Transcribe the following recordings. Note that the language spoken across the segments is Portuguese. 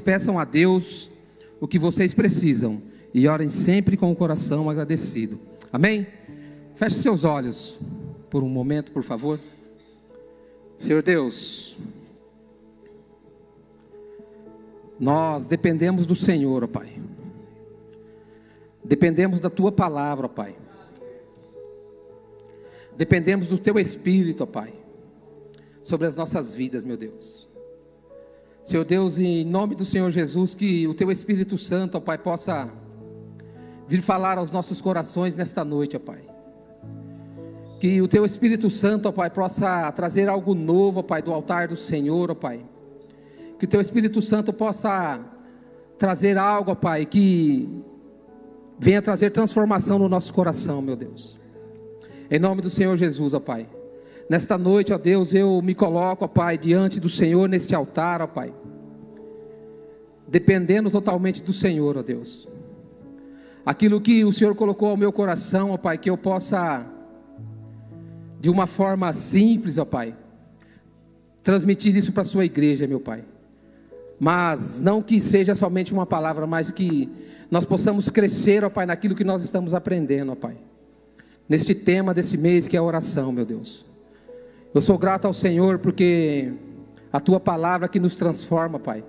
peçam a Deus o que vocês precisam e orem sempre com o coração agradecido. Amém? Feche seus olhos por um momento, por favor. Senhor Deus, nós dependemos do Senhor, ó Pai. Dependemos da Tua palavra, ó Pai. Dependemos do Teu Espírito, ó Pai, sobre as nossas vidas, meu Deus. Senhor Deus, em nome do Senhor Jesus, que o Teu Espírito Santo, ó Pai, possa vir falar aos nossos corações nesta noite, ó Pai. Que o Teu Espírito Santo, ó Pai, possa trazer algo novo, ó Pai, do altar do Senhor, ó Pai. Que o Teu Espírito Santo possa trazer algo, ó Pai, que venha trazer transformação no nosso coração, meu Deus. Em nome do Senhor Jesus, ó Pai. Nesta noite, ó Deus, eu me coloco, ó Pai, diante do Senhor, neste altar, ó Pai. Dependendo totalmente do Senhor, ó Deus. Aquilo que o Senhor colocou ao meu coração, ó Pai, que eu possa, de uma forma simples, ó Pai, transmitir isso para a sua igreja, meu Pai. Mas não que seja somente uma palavra, mas que nós possamos crescer, ó Pai, naquilo que nós estamos aprendendo, ó Pai. Neste tema desse mês que é a oração, meu Deus. Eu sou grato ao Senhor porque a Tua palavra que nos transforma, Pai,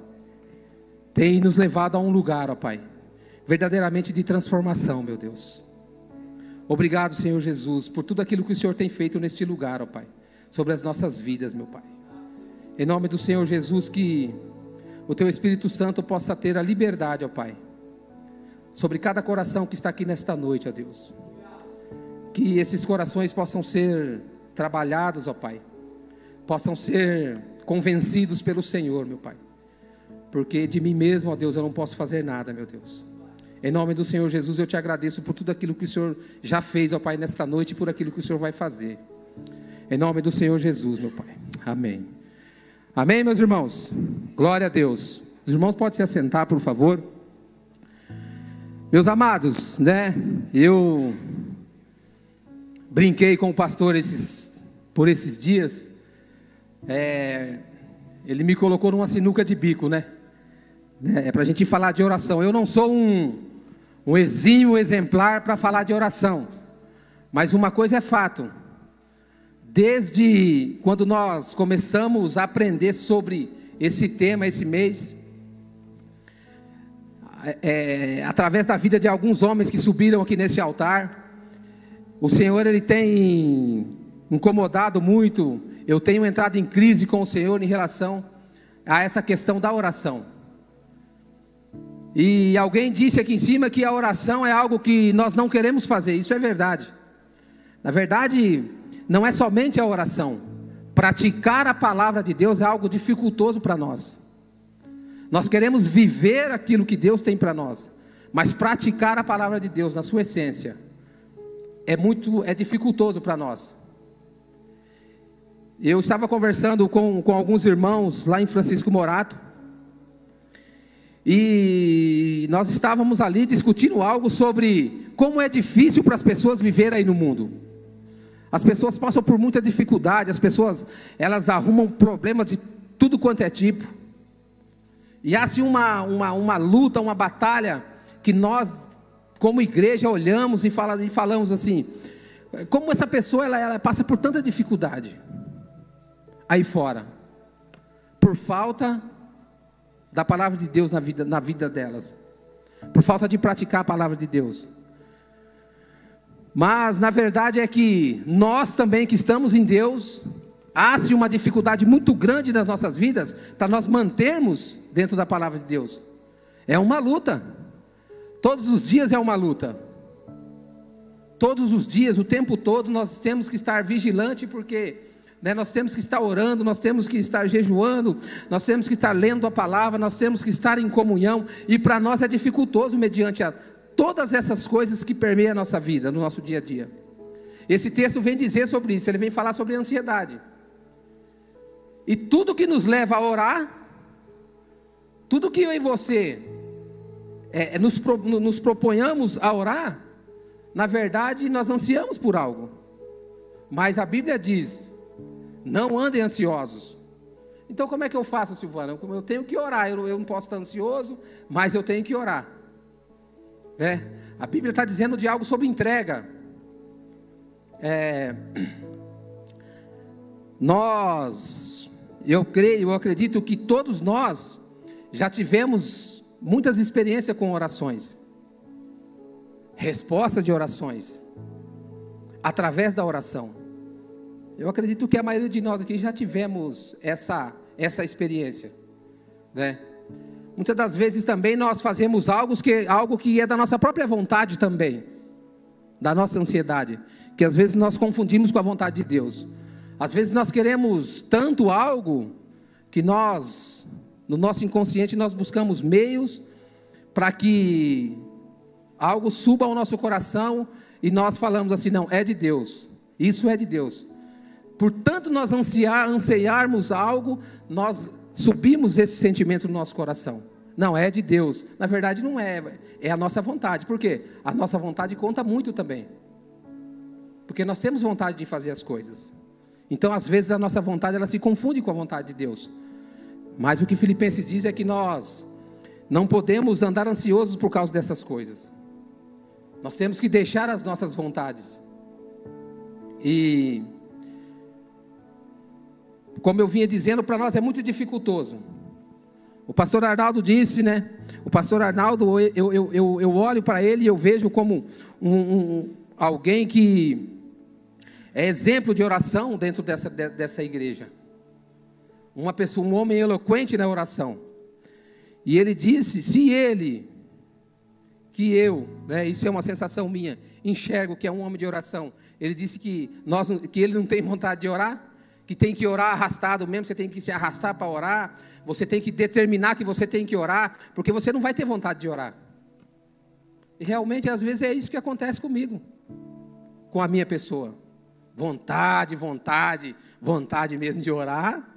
tem nos levado a um lugar, ó Pai, verdadeiramente de transformação, meu Deus. Obrigado, Senhor Jesus, por tudo aquilo que o Senhor tem feito neste lugar, ó Pai, sobre as nossas vidas, meu Pai. Em nome do Senhor Jesus, que o Teu Espírito Santo possa ter a liberdade, ó Pai, sobre cada coração que está aqui nesta noite, ó Deus. Que esses corações possam ser trabalhados, ó Pai, possam ser convencidos pelo Senhor, meu Pai, porque de mim mesmo, ó Deus, eu não posso fazer nada, meu Deus. Em nome do Senhor Jesus, eu te agradeço por tudo aquilo que o Senhor já fez, ó Pai, nesta noite, e por aquilo que o Senhor vai fazer. Em nome do Senhor Jesus, meu Pai. Amém. Amém, meus irmãos? Glória a Deus. Os irmãos podem se assentar, por favor. Meus amados, né? Eu brinquei com o pastor por esses dias. Ele me colocou numa sinuca de bico, né? É para a gente falar de oração. Eu não sou um exímio exemplar para falar de oração, mas uma coisa é fato: desde quando nós começamos a aprender sobre esse tema, esse mês, através da vida de alguns homens que subiram aqui nesse altar, o Senhor, Ele tem incomodado muito. Eu tenho entrado em crise com o Senhor em relação a essa questão da oração. E alguém disse aqui em cima que a oração é algo que nós não queremos fazer. Isso é verdade. Na verdade, não é somente a oração. Praticar a palavra de Deus é algo dificultoso para nós. Nós queremos viver aquilo que Deus tem para nós, mas praticar a palavra de Deus na sua essência é dificultoso para nós. Eu estava conversando com alguns irmãos lá em Francisco Morato, e nós estávamos ali discutindo algo sobre como é difícil para as pessoas viverem aí no mundo. As pessoas passam por muita dificuldade, as pessoas, elas arrumam problemas de tudo quanto é tipo, e há assim uma luta, uma batalha, que nós como igreja olhamos e falamos assim: como essa pessoa ela passa por tanta dificuldade aí fora, por falta da palavra de Deus na vida delas, por falta de praticar a palavra de Deus. Mas na verdade é que nós também que estamos em Deus, há-se uma dificuldade muito grande nas nossas vidas para nós mantermos dentro da palavra de Deus. É uma luta. Todos os dias é uma luta. Todos os dias, o tempo todo, nós temos que estar vigilantes, porque nós temos que estar orando, nós temos que estar jejuando, nós temos que estar lendo a palavra, nós temos que estar em comunhão, e para nós é dificultoso mediante todas essas coisas que permeiam a nossa vida, no nosso dia a dia. Esse texto vem dizer sobre isso, ele vem falar sobre a ansiedade. E tudo que nos leva a orar, tudo que eu e você nos proponhamos a orar, na verdade nós ansiamos por algo. Mas a Bíblia diz: não andem ansiosos. Então como é que eu faço, Silvana? Eu tenho que orar, eu não posso estar ansioso, mas eu tenho que orar, né? A Bíblia está dizendo de algo sobre entrega. Eu acredito que todos nós já tivemos muitas experiências com orações, respostas de orações, através da oração. Eu acredito que a maioria de nós aqui já tivemos essa experiência, né? Muitas das vezes também nós fazemos algo que é da nossa própria vontade também, da nossa ansiedade, que às vezes nós confundimos com a vontade de Deus. Às vezes nós queremos tanto algo que nós, no nosso inconsciente, nós buscamos meios para que algo suba ao nosso coração e nós falamos assim: não, é de Deus, isso é de Deus. Portanto, nós anseiarmos algo, nós subimos esse sentimento no nosso coração. Não, é de Deus. Na verdade não é, é a nossa vontade. Por quê? A nossa vontade conta muito também, porque nós temos vontade de fazer as coisas. Então às vezes a nossa vontade, ela se confunde com a vontade de Deus. Mas o que Filipenses diz é que nós não podemos andar ansiosos por causa dessas coisas. Nós temos que deixar as nossas vontades. E como eu vinha dizendo, para nós é muito dificultoso. O pastor Arnaldo disse, né? O pastor Arnaldo, eu olho para ele e eu vejo como alguém que é exemplo de oração dentro dessa igreja. Uma pessoa, um homem eloquente na oração. E ele disse, se ele, que eu, né, isso é uma sensação minha, enxergo que é um homem de oração. Ele disse que ele não tem vontade de orar, que tem que orar arrastado mesmo, você tem que se arrastar para orar, você tem que determinar que você tem que orar, porque você não vai ter vontade de orar. E realmente, às vezes, é isso que acontece comigo, com a minha pessoa. Vontade mesmo de orar,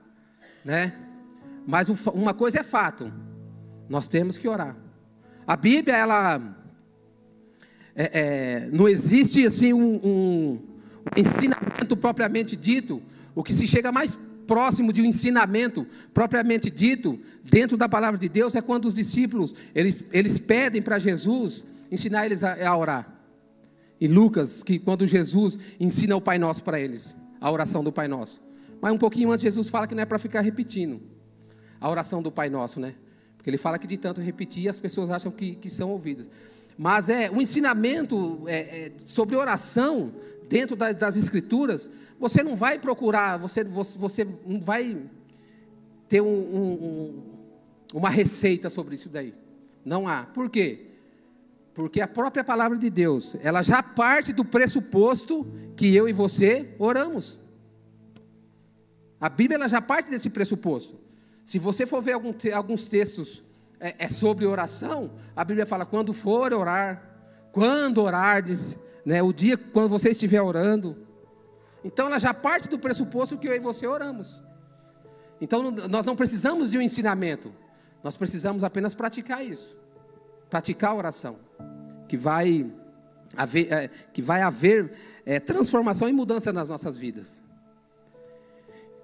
né? Mas uma coisa é fato, nós temos que orar. A Bíblia, ela não existe assim um ensinamento propriamente dito. O que se chega mais próximo de um ensinamento propriamente dito dentro da palavra de Deus é quando os discípulos eles pedem para Jesus ensinar eles a orar. E Lucas, que quando Jesus ensina o Pai Nosso para eles, a oração do Pai Nosso. Mas um pouquinho antes Jesus fala que não é para ficar repetindo a oração do Pai Nosso, né? Porque ele fala que de tanto repetir as pessoas acham que são ouvidas. Mas um ensinamento sobre oração dentro das Escrituras. Você não vai procurar, você não vai ter uma receita sobre isso daí. Não há. Por quê? Porque a própria palavra de Deus, ela já parte do pressuposto que eu e você oramos. A Bíblia, ela já parte desse pressuposto. Se você for ver alguns textos sobre oração, a Bíblia fala, quando for orar, quando orardes, né, o dia quando você estiver orando. Então ela já parte do pressuposto que eu e você oramos. Então nós não precisamos de um ensinamento, nós precisamos apenas praticar isso. Praticar a oração, que vai haver transformação e mudança nas nossas vidas.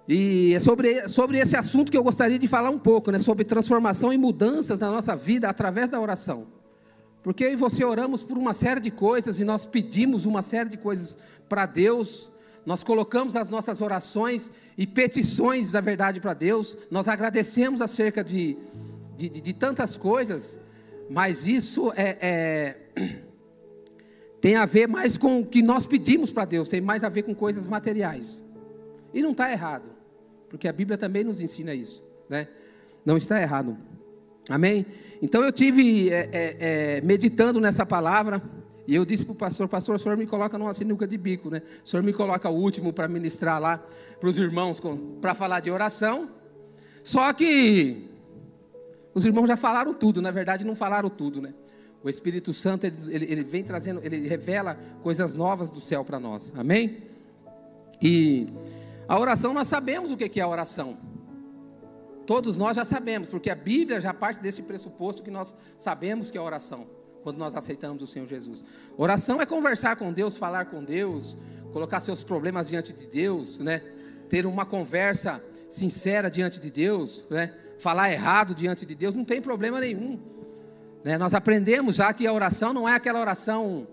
E é sobre esse assunto que eu gostaria de falar um pouco, né, sobre transformação e mudanças na nossa vida através da oração. Porque eu e você oramos por uma série de coisas e nós pedimos uma série de coisas para Deus. Nós colocamos as nossas orações e petições da verdade para Deus. Nós agradecemos acerca de tantas coisas, mas isso tem a ver mais com o que nós pedimos para Deus, tem mais a ver com coisas materiais. E não está errado, porque a Bíblia também nos ensina isso, né? Não está errado. Amém? Então eu tive meditando nessa palavra. E eu disse para o pastor, o senhor me coloca numa sinuca de bico, né? O senhor me coloca o último para ministrar lá para os irmãos, para falar de oração. Só que os irmãos já falaram tudo, na verdade não falaram tudo, né? O Espírito Santo, ele vem trazendo, ele revela coisas novas do céu para nós, amém? E a oração, nós sabemos o que é a oração. Todos nós já sabemos, porque a Bíblia já parte desse pressuposto que nós sabemos que é a oração. Quando nós aceitamos o Senhor Jesus. Oração é conversar com Deus, falar com Deus, colocar seus problemas diante de Deus, né? Ter uma conversa sincera diante de Deus, né? Falar errado diante de Deus, não tem problema nenhum, né? Nós aprendemos já que a oração não é aquela oração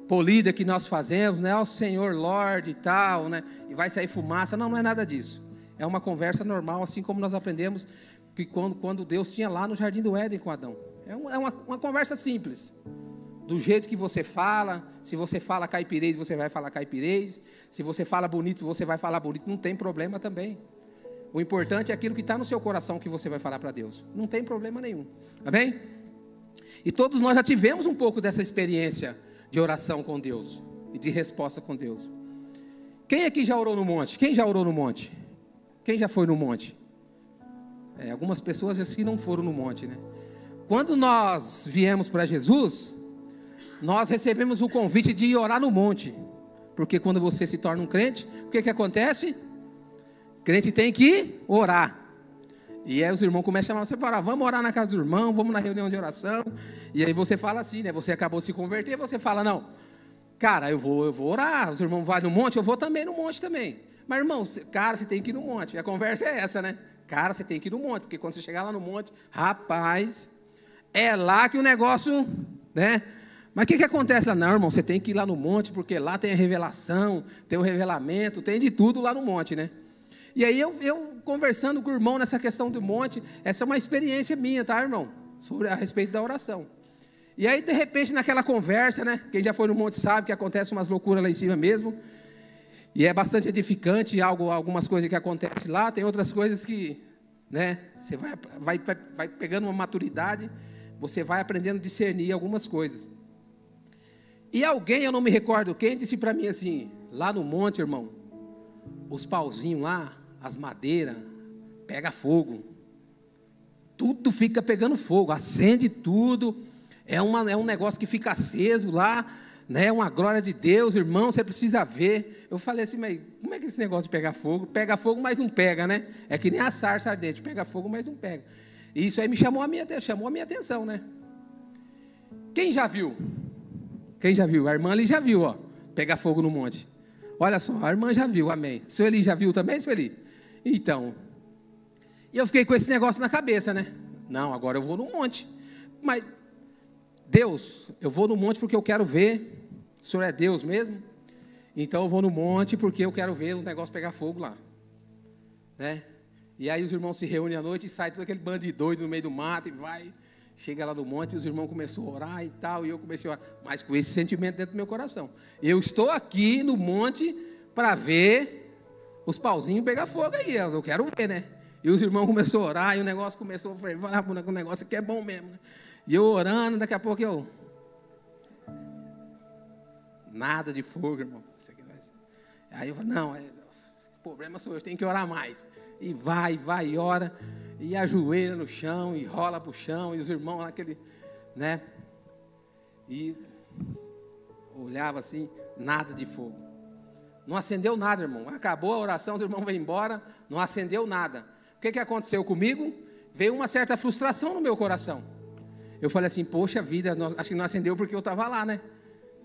polida que nós fazemos, né? Ó Senhor, Lorde e tal, né? E vai sair fumaça. Não, não é nada disso. É uma conversa normal, assim como nós aprendemos que quando Deus tinha lá no Jardim do Éden com Adão. É uma conversa simples. Do jeito que você fala, se você fala caipirês, você vai falar caipirês. Se você fala bonito, você vai falar bonito. Não tem problema também. O importante é aquilo que está no seu coração que você vai falar para Deus. Não tem problema nenhum. Amém? E todos nós já tivemos um pouco dessa experiência de oração com Deus e de resposta com Deus. Quem aqui já orou no monte? Quem já orou no monte? Quem já foi no monte? Algumas pessoas assim não foram no monte, né? Quando nós viemos para Jesus, nós recebemos o convite de orar no monte. Porque quando você se torna um crente, o que acontece? Crente tem que orar. E aí os irmãos começam a chamar você para orar. Vamos orar na casa do irmão, vamos na reunião de oração. E aí você fala assim, né? Você acabou de se converter, você fala, não, cara, eu vou orar. Os irmãos vão no monte, eu vou também no monte também. Mas irmão, cara, você tem que ir no monte. A conversa é essa, né? Cara, você tem que ir no monte. Porque quando você chegar lá no monte, rapaz, é lá que o negócio, né? Mas o que acontece lá? Não, irmão, você tem que ir lá no monte, porque lá tem a revelação, tem o revelamento, tem de tudo lá no monte, né? E aí eu conversando com o irmão nessa questão do monte, essa é uma experiência minha, tá, irmão? A respeito da oração. E aí, de repente, naquela conversa, né? Quem já foi no monte sabe que acontece umas loucuras lá em cima mesmo. E é bastante edificante, algumas coisas que acontecem lá, tem outras coisas que, né? Você vai pegando uma maturidade, você vai aprendendo a discernir algumas coisas. E alguém, eu não me recordo quem, disse para mim assim, lá no monte, irmão, os pauzinhos lá, as madeiras, pega fogo. Tudo fica pegando fogo, acende tudo. É um negócio que fica aceso lá, né? Uma glória de Deus, irmão, você precisa ver. Eu falei assim, mas como é que esse negócio de pegar fogo? Pega fogo, mas não pega, né? É que nem a sarça ardente, pega fogo, mas não pega. E isso aí me chamou a minha atenção, né? Quem já viu? Quem já viu? A irmã ali já viu, ó, pegar fogo no monte. Olha só, a irmã já viu, amém. O senhor Eli já viu também, senhor Eli? Então, e eu fiquei com esse negócio na cabeça, né? Não, agora eu vou no monte. Mas, Deus, eu vou no monte porque eu quero ver. O senhor é Deus mesmo? Então eu vou no monte porque eu quero ver o negócio pegar fogo lá, né? E aí os irmãos se reúnem à noite e sai todo aquele bando de doido no meio do mato e vai... Chega lá no monte e os irmãos começaram a orar e tal, e eu comecei a orar, mas com esse sentimento dentro do meu coração. Eu estou aqui no monte para ver os pauzinhos pegar fogo aí, eu quero ver, né? E os irmãos começaram a orar, e o negócio começou a ferver, o negócio aqui é bom mesmo, né? E eu orando, daqui a pouco nada de fogo, irmão. Aí eu falei, não, o problema sou eu tenho que orar mais. E vai, e ora... E ajoelha no chão, e rola para o chão, e os irmãos lá, né? E olhava assim, nada de fogo. Não acendeu nada, irmão. Acabou a oração, os irmãos vão embora, não acendeu nada. O que aconteceu comigo? Veio uma certa frustração no meu coração. Eu falei assim, poxa vida, acho que não acendeu porque eu estava lá, né?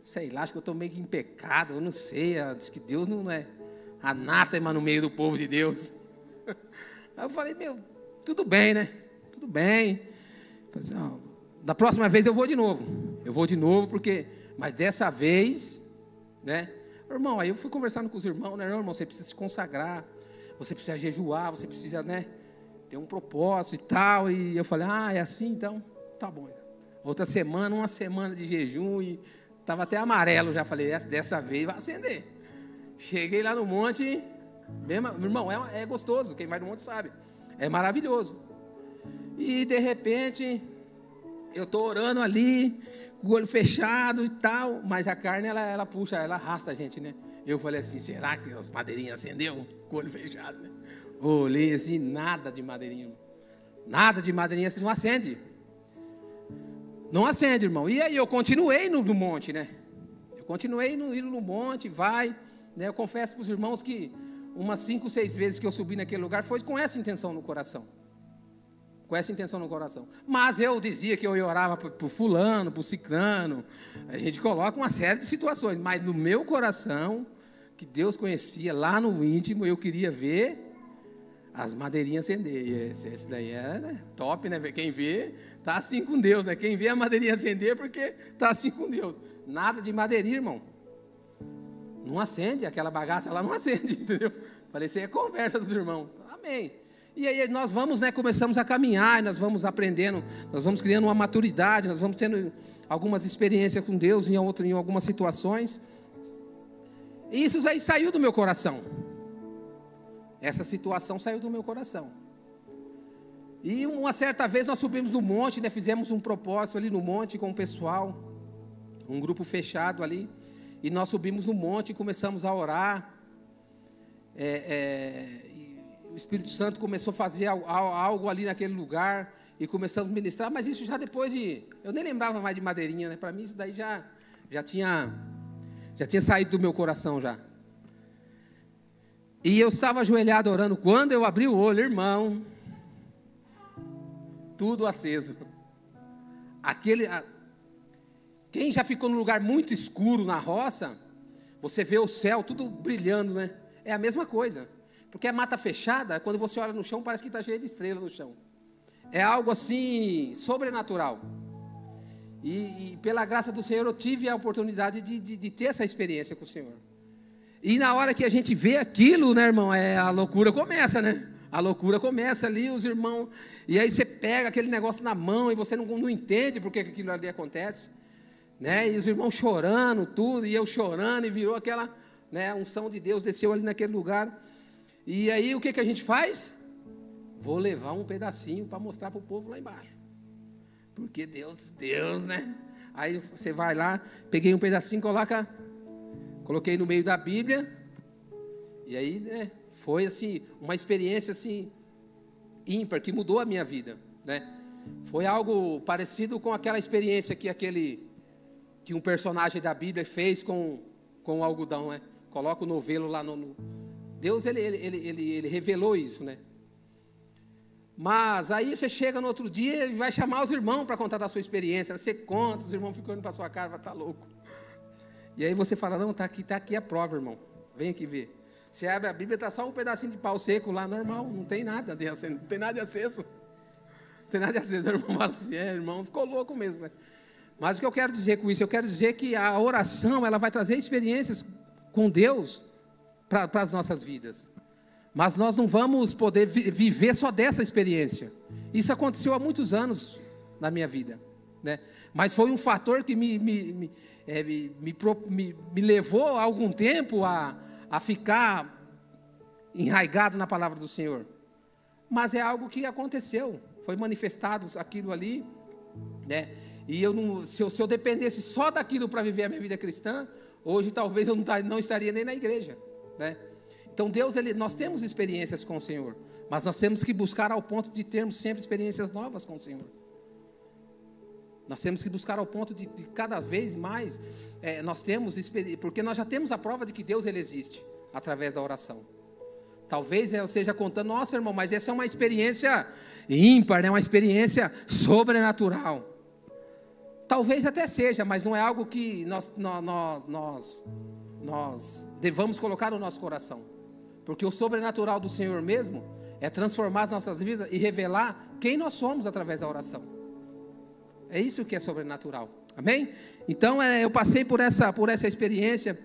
Sei lá, acho que eu estou meio que em pecado, eu não sei, diz que Deus não é anátema no meio do povo de Deus. Aí eu falei, tudo bem, né? Tudo bem. Falei assim, da próxima vez eu vou de novo. Eu vou de novo, mas dessa vez, né? Irmão, aí eu fui conversando com os irmãos, né? Irmão, você precisa se consagrar, você precisa jejuar, você precisa, né? Ter um propósito e tal. E eu falei, é assim então? Tá bom. Outra semana, uma semana de jejum e estava até amarelo já. Falei, dessa vez vai acender. Cheguei lá no monte, irmão, é gostoso, quem vai no monte sabe. É maravilhoso. E de repente, eu estou orando ali, com o olho fechado e tal, mas a carne, ela puxa, ela arrasta a gente, né? Eu falei assim, será que as madeirinhas acendeu com o olho fechado, né? Olhei assim, nada de madeirinha. Nada de madeirinha assim, não acende. Não acende, irmão. E aí eu continuei no monte, né? Eu continuei indo no monte, né? Eu confesso para os irmãos que umas 5, 6 vezes que eu subi naquele lugar foi com essa intenção no coração. Com essa intenção no coração. Mas eu dizia que eu orava por fulano, por ciclano. A gente coloca uma série de situações. Mas no meu coração, que Deus conhecia lá no íntimo, eu queria ver as madeirinhas acender. E esse daí é, né, top, né? Quem vê, tá assim com Deus, né? Quem vê a madeirinha acender, porque tá assim com Deus. Nada de madeirinha, irmão. Não acende, aquela bagaça lá não acende, entendeu? Falei, isso aí é conversa dos irmãos. Amém. E aí nós vamos, né, começamos a caminhar, nós vamos aprendendo, nós vamos criando uma maturidade, nós vamos tendo algumas experiências com Deus em algumas situações. E isso aí saiu do meu coração. Essa situação saiu do meu coração. E uma certa vez nós subimos no monte, né, fizemos um propósito ali no monte com o pessoal, um grupo fechado ali, e nós subimos no monte e começamos a orar. E o Espírito Santo começou a fazer algo ali naquele lugar, e começamos a ministrar, mas isso já depois de... Eu nem lembrava mais de madeirinha, né? Para mim isso daí já tinha saído do meu coração já. E eu estava ajoelhado orando, quando eu abri o olho, irmão, tudo aceso. Quem já ficou num lugar muito escuro na roça, você vê o céu tudo brilhando, né? É a mesma coisa. Porque a mata fechada, quando você olha no chão, parece que está cheio de estrelas no chão. É algo assim, sobrenatural. E pela graça do Senhor, eu tive a oportunidade de ter essa experiência com o Senhor. E na hora que a gente vê aquilo, né, irmão, a loucura começa, né? A loucura começa ali, os irmãos... E aí você pega aquele negócio na mão e você não entende por que aquilo ali acontece. Né? E os irmãos chorando, tudo, e eu chorando, e virou aquela... Né, a unção de Deus desceu ali naquele lugar. E aí o que a gente faz? Vou levar um pedacinho para mostrar para o povo lá embaixo. Porque Deus, né? Aí você vai lá, peguei um pedacinho, coloquei no meio da Bíblia. E aí, né, foi assim, uma experiência assim, ímpar, que mudou a minha vida, né? Foi algo parecido com aquela experiência que um personagem da Bíblia fez com o algodão, né? Coloca o novelo lá no... Deus, ele revelou isso, né? Mas aí você chega no outro dia e vai chamar os irmãos para contar da sua experiência. Você conta, os irmãos ficam olhando para a sua cara, vai estar louco. E aí você fala, não, está aqui a prova, irmão. Vem aqui ver. Você abre a Bíblia, está só um pedacinho de pau seco lá, normal, não tem nada de aceso. Não tem nada de aceso. Não tem nada de aceso. O irmão fala assim, irmão, ficou louco mesmo, né? Mas o que eu quero dizer com isso? Eu quero dizer que a oração, ela vai trazer experiências com Deus para as nossas vidas. Mas nós não vamos poder viver só dessa experiência. Isso aconteceu há muitos anos na minha vida, né? Mas foi um fator que me levou há algum tempo a ficar enraizado na palavra do Senhor. Mas é algo que aconteceu, foi manifestado aquilo ali, né? E se eu dependesse só daquilo para viver a minha vida cristã, hoje talvez eu não estaria nem na igreja, né? Então Deus, nós temos experiências com o Senhor, mas nós temos que buscar ao ponto de termos sempre experiências novas com o Senhor. Nós temos que buscar ao ponto de cada vez mais, nós temos experiência, porque nós já temos a prova de que Deus ele existe, através da oração. Talvez eu esteja contando, nossa irmão, mas essa é uma experiência ímpar, né? Uma experiência sobrenatural. Talvez até seja, mas não é algo que nós devamos colocar no nosso coração. Porque o sobrenatural do Senhor mesmo é transformar as nossas vidas e revelar quem nós somos através da oração. É isso que é sobrenatural. Amém? Então eu passei por essa experiência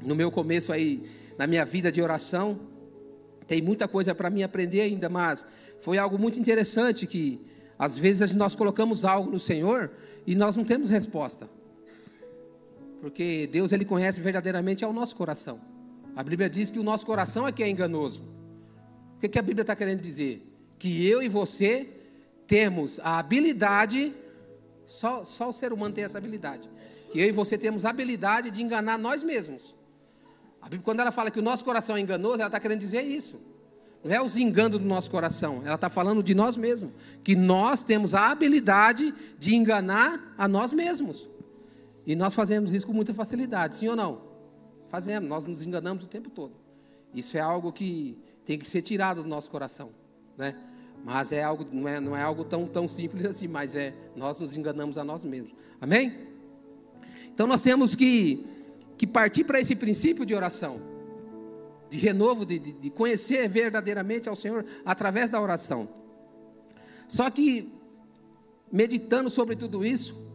no meu começo aí, na minha vida de oração. Tem muita coisa para mim aprender ainda, mas foi algo muito interessante que às vezes nós colocamos algo no Senhor e nós não temos resposta. Porque Deus ele conhece verdadeiramente ao nosso coração. A Bíblia diz que o nosso coração é que é enganoso. O que a Bíblia está querendo dizer? Que eu e você temos a habilidade, só o ser humano tem essa habilidade. Que eu e você temos a habilidade de enganar nós mesmos. A Bíblia, quando ela fala que o nosso coração é enganoso, ela está querendo dizer isso. Não é os enganos do nosso coração, ela está falando de nós mesmos. Que nós temos a habilidade de enganar a nós mesmos. E nós fazemos isso com muita facilidade, sim ou não? Fazemos, nós nos enganamos o tempo todo. Isso é algo que tem que ser tirado do nosso coração, né? Mas é algo, não é algo tão simples assim, mas nós nos enganamos a nós mesmos. Amém? Então nós temos que partir para esse princípio de oração. de renovo, de conhecer verdadeiramente ao Senhor através da oração. Só que, meditando sobre tudo isso,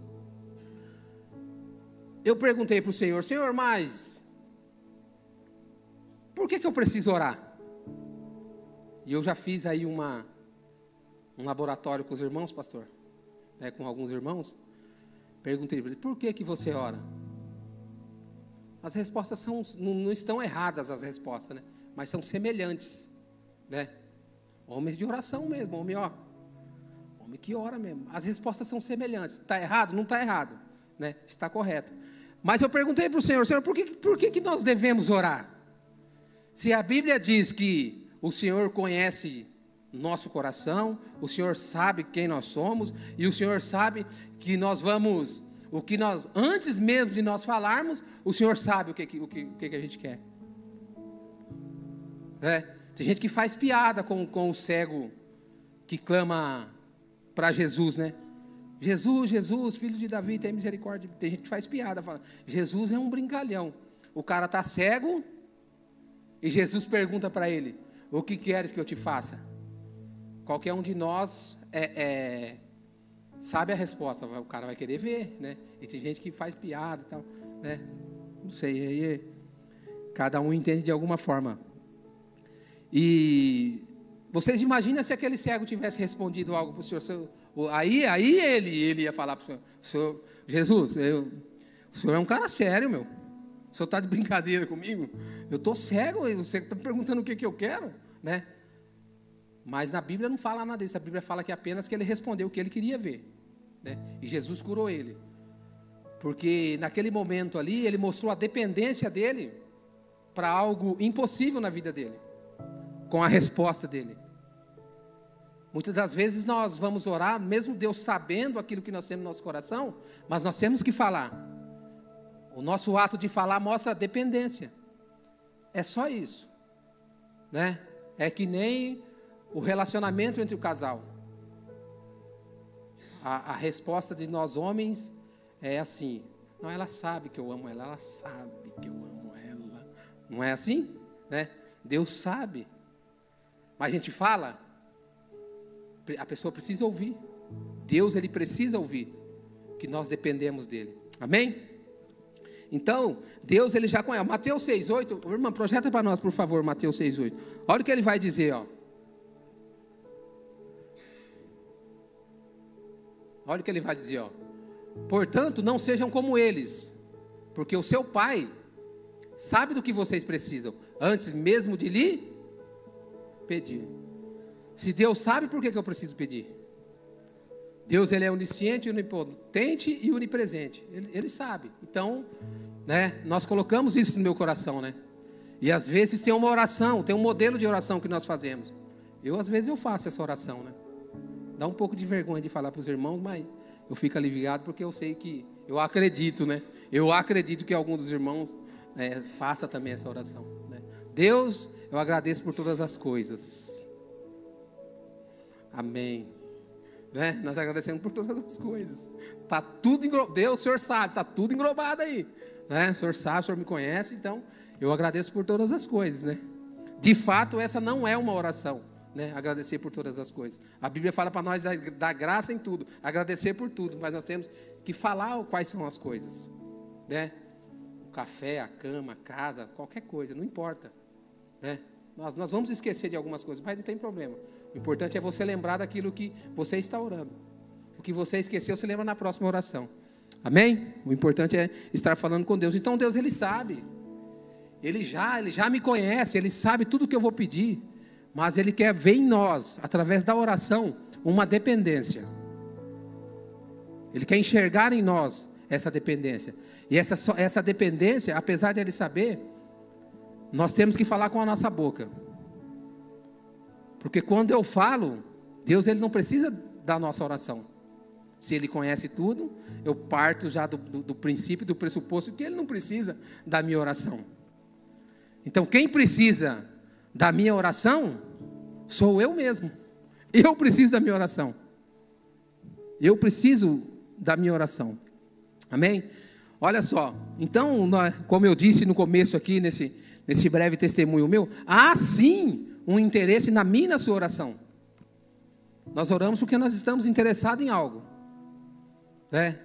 eu perguntei para o Senhor: Senhor, mas por que eu preciso orar? E eu já fiz aí um laboratório com os irmãos, pastor, né, com alguns irmãos. Perguntei para ele: por que você ora? As respostas não estão erradas, as respostas, né? Mas são semelhantes, né? Homens de oração mesmo, homem que ora mesmo. As respostas são semelhantes. Está errado? Não está errado, né? Está correto. Mas eu perguntei para o Senhor: Senhor, por que nós devemos orar? Se a Bíblia diz que o Senhor conhece nosso coração, o Senhor sabe quem nós somos, e o Senhor sabe que nós vamos, o que nós, antes mesmo de nós falarmos, o Senhor sabe o que a gente quer. Tem gente que faz piada com o cego que clama para Jesus, né? Jesus, Jesus, filho de Davi, tem misericórdia. Tem gente que faz piada, fala: Jesus é um brincalhão. O cara está cego e Jesus pergunta para ele: o que queres que eu te faça? Qualquer um de nós sabe a resposta. O cara vai querer ver, né? E tem gente que faz piada e tal, né? Não sei, aí cada um entende de alguma forma. E vocês imaginam se aquele cego tivesse respondido algo para o Senhor? Aí ele ia falar para o Senhor: Jesus, o Senhor é um cara sério, meu. O Senhor está de brincadeira comigo? Eu estou cego, você está me perguntando o que eu quero, né? Mas na Bíblia não fala nada disso. A Bíblia fala que apenas que ele respondeu o que ele queria ver, né? E Jesus curou ele, porque naquele momento ali ele mostrou a dependência dele para algo impossível na vida dele, com a resposta dele. Muitas das vezes nós vamos orar, mesmo Deus sabendo aquilo que nós temos no nosso coração, mas nós temos que falar. O nosso ato de falar mostra a dependência. É só isso, né? É que nem o relacionamento entre o casal. A resposta de nós homens é assim: não, ela sabe que eu amo ela, ela sabe que eu amo ela. Não é assim, né? Deus sabe. Mas a gente fala, a pessoa precisa ouvir. Deus, ele precisa ouvir que nós dependemos dele. Amém? Então, Deus, ele já conhece. Mateus 6,8, irmã, projeta para nós, por favor, Mateus 6,8. Olha o que ele vai dizer, ó. Olha o que ele vai dizer, ó. Portanto, não sejam como eles, porque o seu Pai sabe do que vocês precisam, antes mesmo de lhe pedir. Se Deus sabe, por que eu preciso pedir? Deus, ele é onisciente, onipotente e onipresente. Ele sabe. Então, né, nós colocamos isso no meu coração, né? E às vezes tem uma oração, tem um modelo de oração que nós fazemos. Às vezes eu faço essa oração, né? Dá um pouco de vergonha de falar para os irmãos, mas eu fico aliviado porque eu sei que, eu acredito, né? Eu acredito que algum dos irmãos faça também essa oração, né? Deus, eu agradeço por todas as coisas. Amém. Né? Nós agradecemos por todas as coisas. Está tudo englobado. Deus, o Senhor sabe, está tudo englobado aí, né? O Senhor sabe, o Senhor me conhece, então eu agradeço por todas as coisas, né? De fato, essa não é uma oração, né? Agradecer por todas as coisas. A Bíblia fala para nós dar graça em tudo, agradecer por tudo, mas nós temos que falar quais são as coisas, né? O café, a cama, a casa, qualquer coisa, não importa, né? Nós vamos esquecer de algumas coisas, mas não tem problema. O importante é você lembrar daquilo que você está orando. O que você esqueceu, você lembra na próxima oração. Amém? O importante é estar falando com Deus. Então Deus, ele sabe. Ele já me conhece, ele sabe tudo o que eu vou pedir. Mas ele quer ver em nós, através da oração, uma dependência. Ele quer enxergar em nós essa dependência. E essa dependência, apesar de ele saber, nós temos que falar com a nossa boca. Porque quando eu falo, Deus, ele não precisa da nossa oração. Se ele conhece tudo, eu parto já do princípio, do pressuposto que ele não precisa da minha oração. Então, quem precisa da minha oração sou eu mesmo. Eu preciso da minha oração. Eu preciso da minha oração. Amém? Olha só. Então, como eu disse no começo aqui, nesse breve testemunho meu, há sim um interesse na minha e na sua oração. Nós oramos porque nós estamos interessados em algo, né?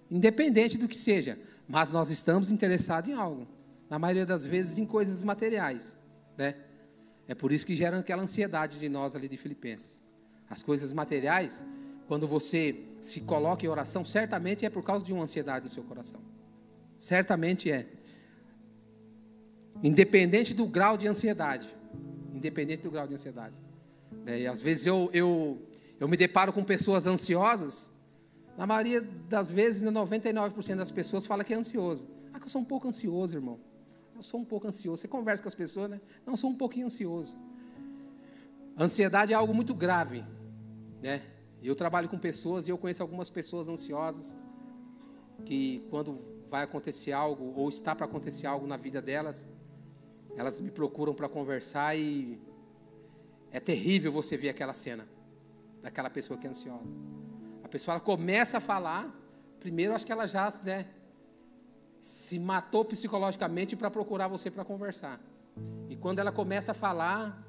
Independente do que seja, mas nós estamos interessados em algo. Na maioria das vezes em coisas materiais, né? É por isso que gera aquela ansiedade de nós ali de Filipenses. As coisas materiais, quando você se coloca em oração, certamente é por causa de uma ansiedade no seu coração. Certamente é. Independente do grau de ansiedade. Independente do grau de ansiedade. E às vezes eu me deparo com pessoas ansiosas. Na maioria das vezes, 99% das pessoas falam que é ansioso. Ah, que eu sou um pouco ansioso, irmão. Eu sou um pouco ansioso. Você conversa com as pessoas, né? Não, eu sou um pouquinho ansioso. A ansiedade é algo muito grave, né? Eu trabalho com pessoas e eu conheço algumas pessoas ansiosas que quando vai acontecer algo ou está para acontecer algo na vida delas, elas me procuram para conversar e é terrível você ver aquela cena daquela pessoa que é ansiosa. A pessoa ela começa a falar, primeiro acho que ela já, né, se matou psicologicamente para procurar você para conversar. E quando ela começa a falar,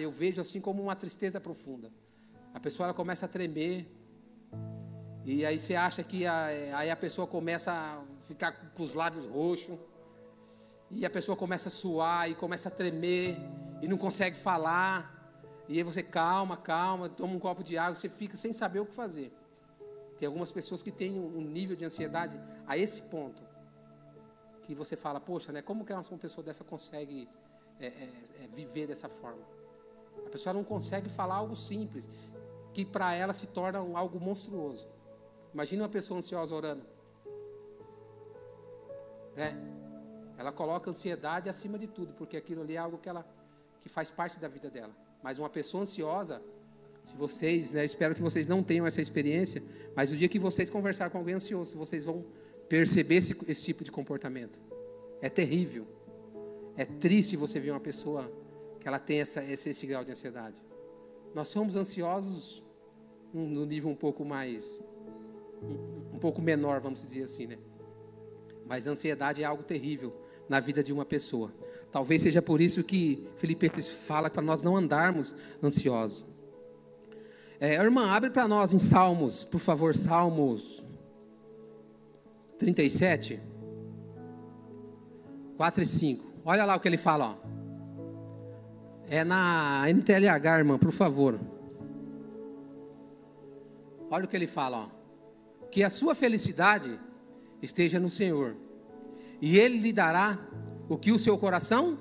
eu vejo assim como uma tristeza profunda. A pessoa ela começa a tremer, e aí você acha que aí a pessoa começa a ficar com os lábios roxos, e a pessoa começa a suar, e começa a tremer, e não consegue falar, e aí você calma, toma um copo de água, você fica sem saber o que fazer. Tem algumas pessoas que têm um nível de ansiedade a esse ponto, que você fala, poxa, né, como que uma pessoa dessa consegue viver dessa forma? A pessoa não consegue falar algo simples, que para ela se torna algo monstruoso. Imagina uma pessoa ansiosa orando, né? Ela coloca a ansiedade acima de tudo, porque aquilo ali é algo que faz parte da vida dela. Mas uma pessoa ansiosa, se vocês, né, espero que vocês não tenham essa experiência, mas o dia que vocês conversar com alguém ansioso, vocês vão perceber esse tipo de comportamento. É terrível. É triste você ver uma pessoa que ela tem esse grau de ansiedade. Nós somos ansiosos no nível um pouco menor, vamos dizer assim, né? Mas a ansiedade é algo terrível na vida de uma pessoa. Talvez seja por isso que Filipenses fala para nós não andarmos ansiosos. Irmã, abre para nós em Salmos, por favor, Salmos 37, 4 e 5. Olha lá o que ele fala, ó. É na NTLH, irmã, por favor. Olha o que ele fala, ó. Que a sua felicidade esteja no Senhor, e Ele lhe dará o que o seu coração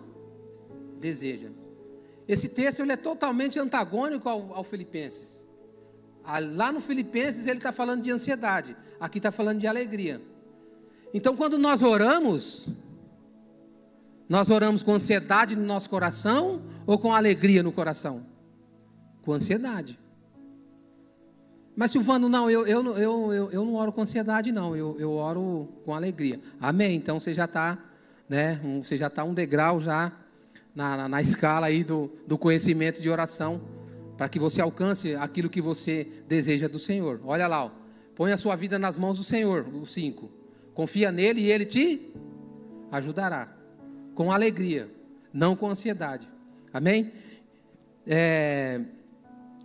deseja. Esse texto ele é totalmente antagônico ao Filipenses. Lá no Filipenses ele está falando de ansiedade, aqui está falando de alegria. Então quando nós oramos com ansiedade no nosso coração ou com alegria no coração? Com ansiedade. Mas Silvano, não, eu não oro com ansiedade, não, eu oro com alegria. Amém, então você já está, né, você já está um degrau já na escala aí do conhecimento de oração, para que você alcance aquilo que você deseja do Senhor. Olha lá, ó, põe a sua vida nas mãos do Senhor, o 5. Confia nele e Ele te ajudará, com alegria, não com ansiedade. Amém?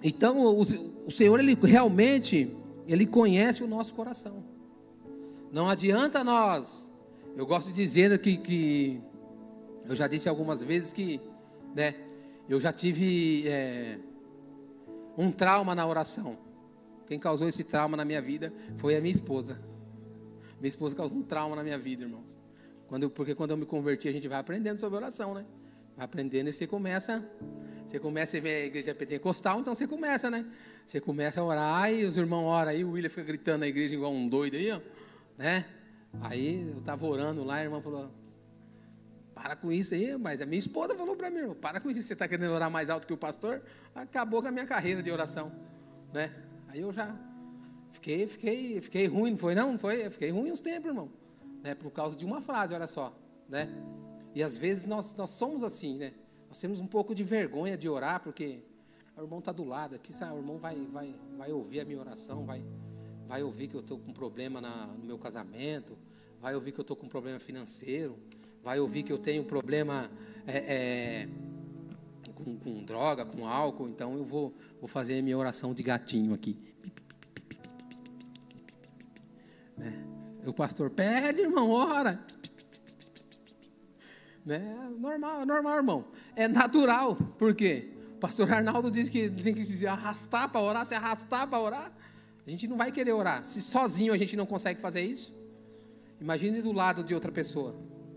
Então, o Senhor, Ele realmente, Ele conhece o nosso coração. Não adianta nós, eu gosto de dizer que eu já disse algumas vezes que, né, eu já tive um trauma na oração. Quem causou esse trauma na minha vida foi a minha esposa. Minha esposa causou um trauma na minha vida, irmãos. Porque quando eu me converti, a gente vai aprendendo sobre oração, né? Vai aprendendo e você começa a ver a igreja pentecostal, então você começa, né? Você começa a orar e os irmãos oram aí, o William fica gritando na igreja igual um doido aí, ó, né? Aí eu estava orando lá, a irmã falou, para com isso aí, mas a minha esposa falou para mim, para com isso, você está querendo orar mais alto que o pastor? Acabou com a minha carreira de oração, né? Aí eu já fiquei ruim, não foi não? Foi, eu fiquei ruim uns tempos, irmão, né? Por causa de uma frase, olha só, né? E às vezes nós somos assim, né? Nós temos um pouco de vergonha de orar, porque o irmão está do lado aqui, sabe? O irmão vai ouvir a minha oração, vai ouvir que eu estou com problema no meu casamento, vai ouvir que eu estou com problema financeiro, vai ouvir que eu tenho problema com droga, com álcool, então eu vou fazer a minha oração de gatinho aqui. O pastor pede, irmão, ora. Normal, irmão. É natural. Por quê? O pastor Arnaldo diz que tem que se arrastar para orar, se arrastar para orar. A gente não vai querer orar. Se sozinho a gente não consegue fazer isso, imagine do lado de outra pessoa.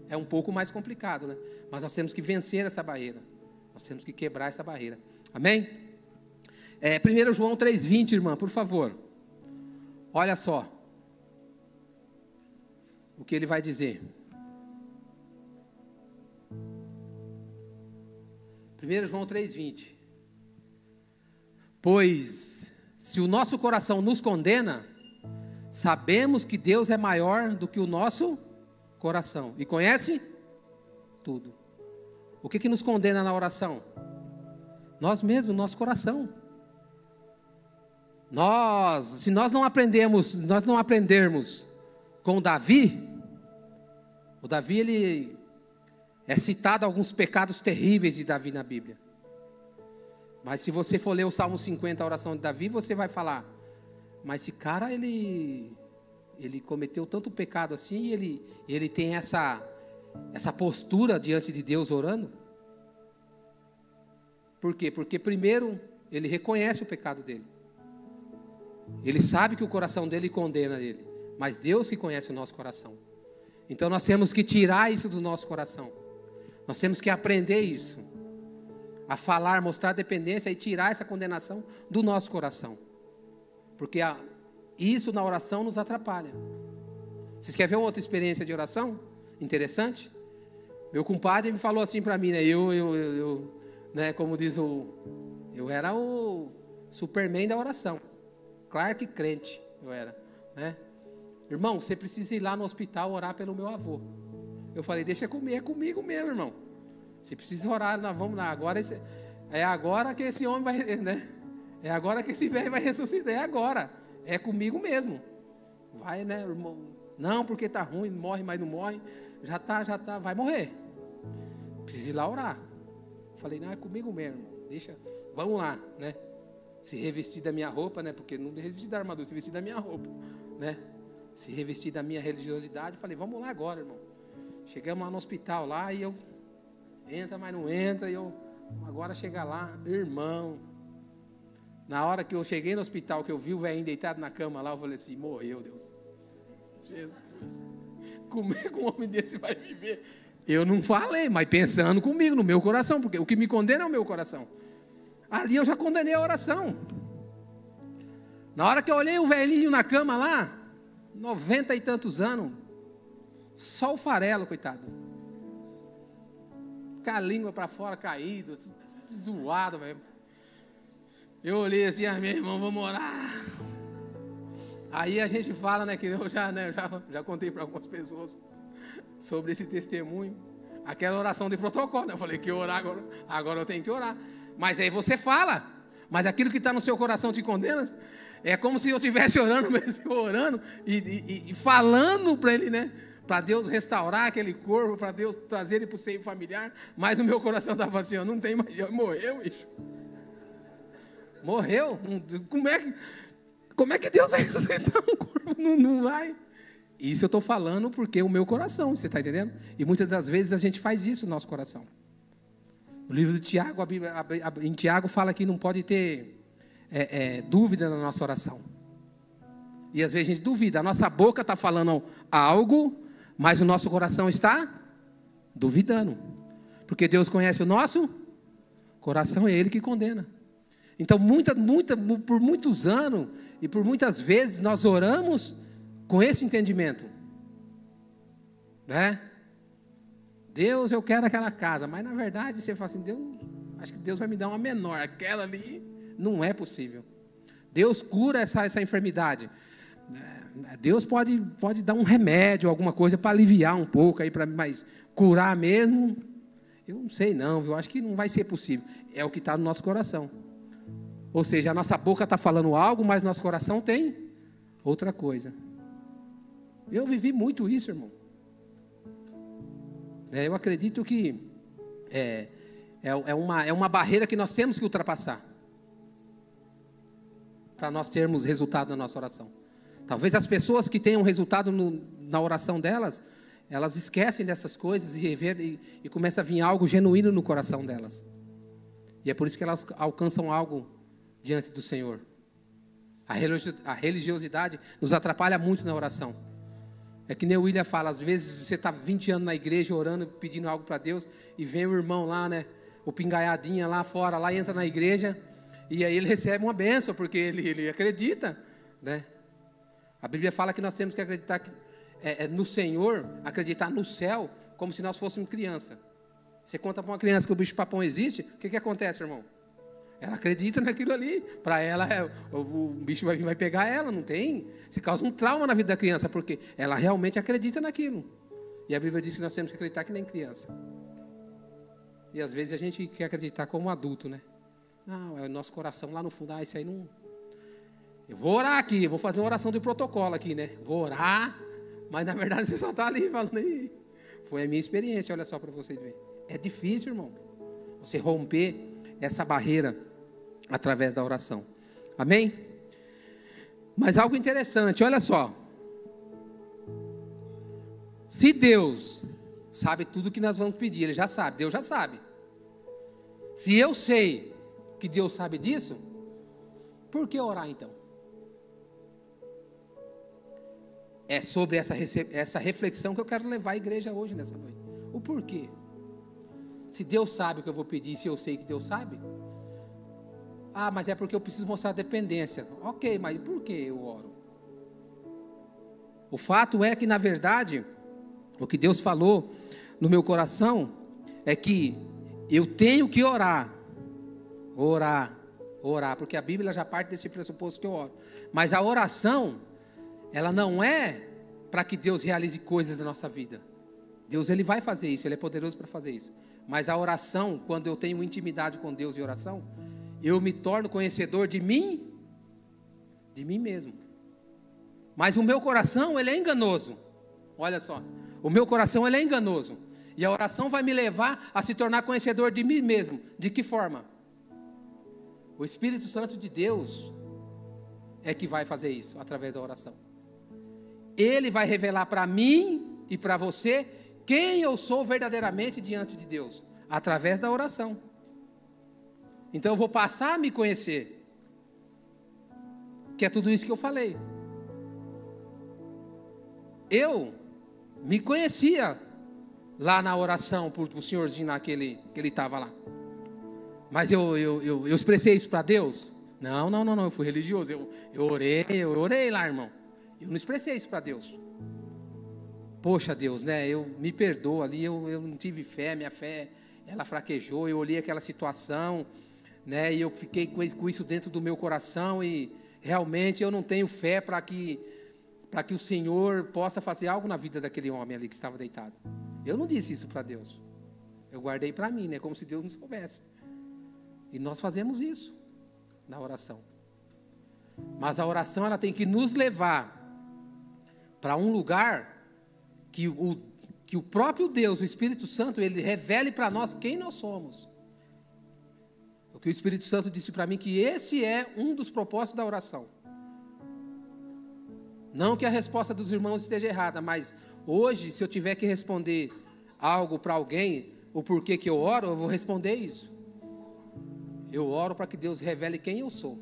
É um pouco mais complicado, né? Mas nós temos que vencer essa barreira. Nós temos que quebrar essa barreira. Amém? 1 João 3,20, irmã, por favor. Olha só o que ele vai dizer. 1 João 3,20. Pois, se o nosso coração nos condena, sabemos que Deus é maior do que o nosso coração. E conhece tudo. O que nos condena na oração? Nós mesmos, nosso coração. Se nós não aprendermos com Davi, o Davi, ele é citado alguns pecados terríveis de Davi na Bíblia. Mas se você for ler o Salmo 50, a oração de Davi, você vai falar, mas esse cara, ele cometeu tanto pecado assim, e ele tem essa postura diante de Deus orando. Por quê? Porque primeiro, ele reconhece o pecado dele. Ele sabe que o coração dele condena ele, mas Deus que conhece o nosso coração. Então nós temos que tirar isso do nosso coração. Nós temos que aprender isso. A falar, mostrar dependência e tirar essa condenação do nosso coração. Porque isso na oração nos atrapalha. Vocês querem ver uma outra experiência de oração? Interessante? Meu compadre me falou assim para mim, né? Né, como diz eu era o Superman da oração. Clark crente eu era, né? Irmão, você precisa ir lá no hospital orar pelo meu avô. Eu falei, deixa comigo, é comigo mesmo, irmão. Você precisa orar, vamos lá, é agora que esse homem vai, né? É agora que esse velho vai ressuscitar, é agora. É comigo mesmo. Vai, né, irmão? Não, porque está ruim, morre, mas não morre. Já tá, vai morrer. Precisa ir lá orar. Eu falei, não, é comigo mesmo, deixa, vamos lá, né? Se revestir da minha roupa, né? Porque não revestir da armadura, se revestir da minha roupa, né? Se revestir da minha religiosidade. Falei, vamos lá agora, irmão. Chegamos lá no hospital lá e eu entra, mas não entra. E eu agora chegar lá, irmão. Na hora que eu cheguei no hospital, que eu vi o velhinho deitado na cama lá, eu falei assim, morreu, Deus. Jesus. Como é que um homem desse vai viver? Eu não falei, mas pensando comigo, no meu coração, porque o que me condena é o meu coração. Ali eu já condenei a oração. Na hora que eu olhei o velhinho na cama lá, 90 e tantos anos, só o farelo, coitado. Com a língua para fora, caído, zoado, velho. Eu olhei assim, meu irmão, vamos orar. Aí a gente fala, né, que eu já contei para algumas pessoas sobre esse testemunho. Aquela oração de protocolo, né? Eu falei que orar agora eu tenho que orar. Mas aí você fala, mas aquilo que está no seu coração te condena. É como se eu estivesse orando mesmo, orando e falando para ele, né? Para Deus restaurar aquele corpo, para Deus trazer ele para o seio familiar. Mas no meu coração estava assim, não tem mais, morreu, bicho. Morreu? Como é que Deus vai ressuscitar um corpo? Não vai. Isso eu estou falando porque o meu coração, você está entendendo? E muitas das vezes a gente faz isso no nosso coração. No livro de Tiago, em Tiago fala que não pode ter dúvida na nossa oração. E às vezes a gente duvida. A nossa boca está falando algo, mas o nosso coração está duvidando. Porque Deus conhece o nosso coração, é Ele que condena. Então, por muitos anos e por muitas vezes nós oramos com esse entendimento, né? Deus, eu quero aquela casa, mas na verdade você fala assim, Deus, acho que Deus vai me dar uma menor, aquela ali não é possível. Deus cura essa enfermidade. Deus pode dar um remédio, alguma coisa para aliviar um pouco aí, mas curar mesmo, eu não sei não, eu acho que não vai ser possível. É o que está no nosso coração. Ou seja, a nossa boca está falando algo, mas nosso coração tem outra coisa. Eu vivi muito isso, irmão. Eu acredito que é uma barreira que nós temos que ultrapassar para nós termos resultado na nossa oração. Talvez as pessoas que tenham resultado na oração delas, elas esquecem dessas coisas e começa a vir algo genuíno no coração delas. E é por isso que elas alcançam algo diante do Senhor. A religiosidade nos atrapalha muito na oração. É que nem o William fala, às vezes você está 20 anos na igreja orando, pedindo algo para Deus, e vem o irmão lá, o pingaiadinha lá fora, lá entra na igreja, e aí ele recebe uma bênção, porque ele acredita, A Bíblia fala que nós temos que acreditar no Senhor, acreditar no céu, como se nós fôssemos criança. Você conta para uma criança que o bicho-papão existe, o que acontece, irmão? Ela acredita naquilo ali. Para ela, o bicho vai pegar ela, não tem? Se causa um trauma na vida da criança, porque ela realmente acredita naquilo. E a Bíblia diz que nós temos que acreditar que nem criança. E às vezes a gente quer acreditar como adulto, Não, é o nosso coração lá no fundo. Isso aí não... Eu vou orar aqui, vou fazer uma oração de protocolo aqui, Vou orar, mas na verdade você só está ali falando aí. Foi a minha experiência, olha só para vocês verem. É difícil, irmão, você romper essa barreira através da oração. Amém? Mas algo interessante, olha só. Se Deus sabe tudo que nós vamos pedir, Ele já sabe, Deus já sabe. Se eu sei que Deus sabe disso, por que orar então? É sobre essa reflexão que eu quero levar a igreja hoje, nessa noite. O porquê? Se Deus sabe o que eu vou pedir, se eu sei que Deus sabe. Mas é porque eu preciso mostrar dependência. Ok, mas por que eu oro? O fato é que, na verdade, o que Deus falou no meu coração é que eu tenho que orar, porque a Bíblia já parte desse pressuposto que eu oro. Mas a oração, ela não é para que Deus realize coisas na nossa vida. Deus, Ele vai fazer isso, Ele é poderoso para fazer isso. Mas a oração, quando eu tenho intimidade com Deus e oração, eu me torno conhecedor de mim mesmo. Mas o meu coração, ele é enganoso. Olha só, o meu coração, ele é enganoso. E a oração vai me levar a se tornar conhecedor de mim mesmo. De que forma? O Espírito Santo de Deus é que vai fazer isso, através da oração. Ele vai revelar para mim e para você quem eu sou verdadeiramente diante de Deus, através da oração. Então eu vou passar a me conhecer, que é tudo isso que eu falei. Eu me conhecia lá na oração, por o senhorzinho lá que ele estava lá. Mas eu expressei isso para Deus? Não, eu fui religioso, eu orei lá, irmão. Eu não expressei isso para Deus. Poxa, Deus, eu me perdoo ali, eu não tive fé, minha fé, ela fraquejou, eu olhei aquela situação, e eu fiquei com isso dentro do meu coração, e realmente eu não tenho fé para que o Senhor possa fazer algo na vida daquele homem ali que estava deitado. Eu não disse isso para Deus, eu guardei para mim, como se Deus não soubesse. E nós fazemos isso na oração. Mas a oração, ela tem que nos levar para um lugar que o próprio Deus, o Espírito Santo, ele revele para nós quem nós somos. O que o Espírito Santo disse para mim, que esse é um dos propósitos da oração. Não que a resposta dos irmãos esteja errada, mas hoje, se eu tiver que responder algo para alguém, o porquê que eu oro, eu vou responder isso. Eu oro para que Deus revele quem eu sou.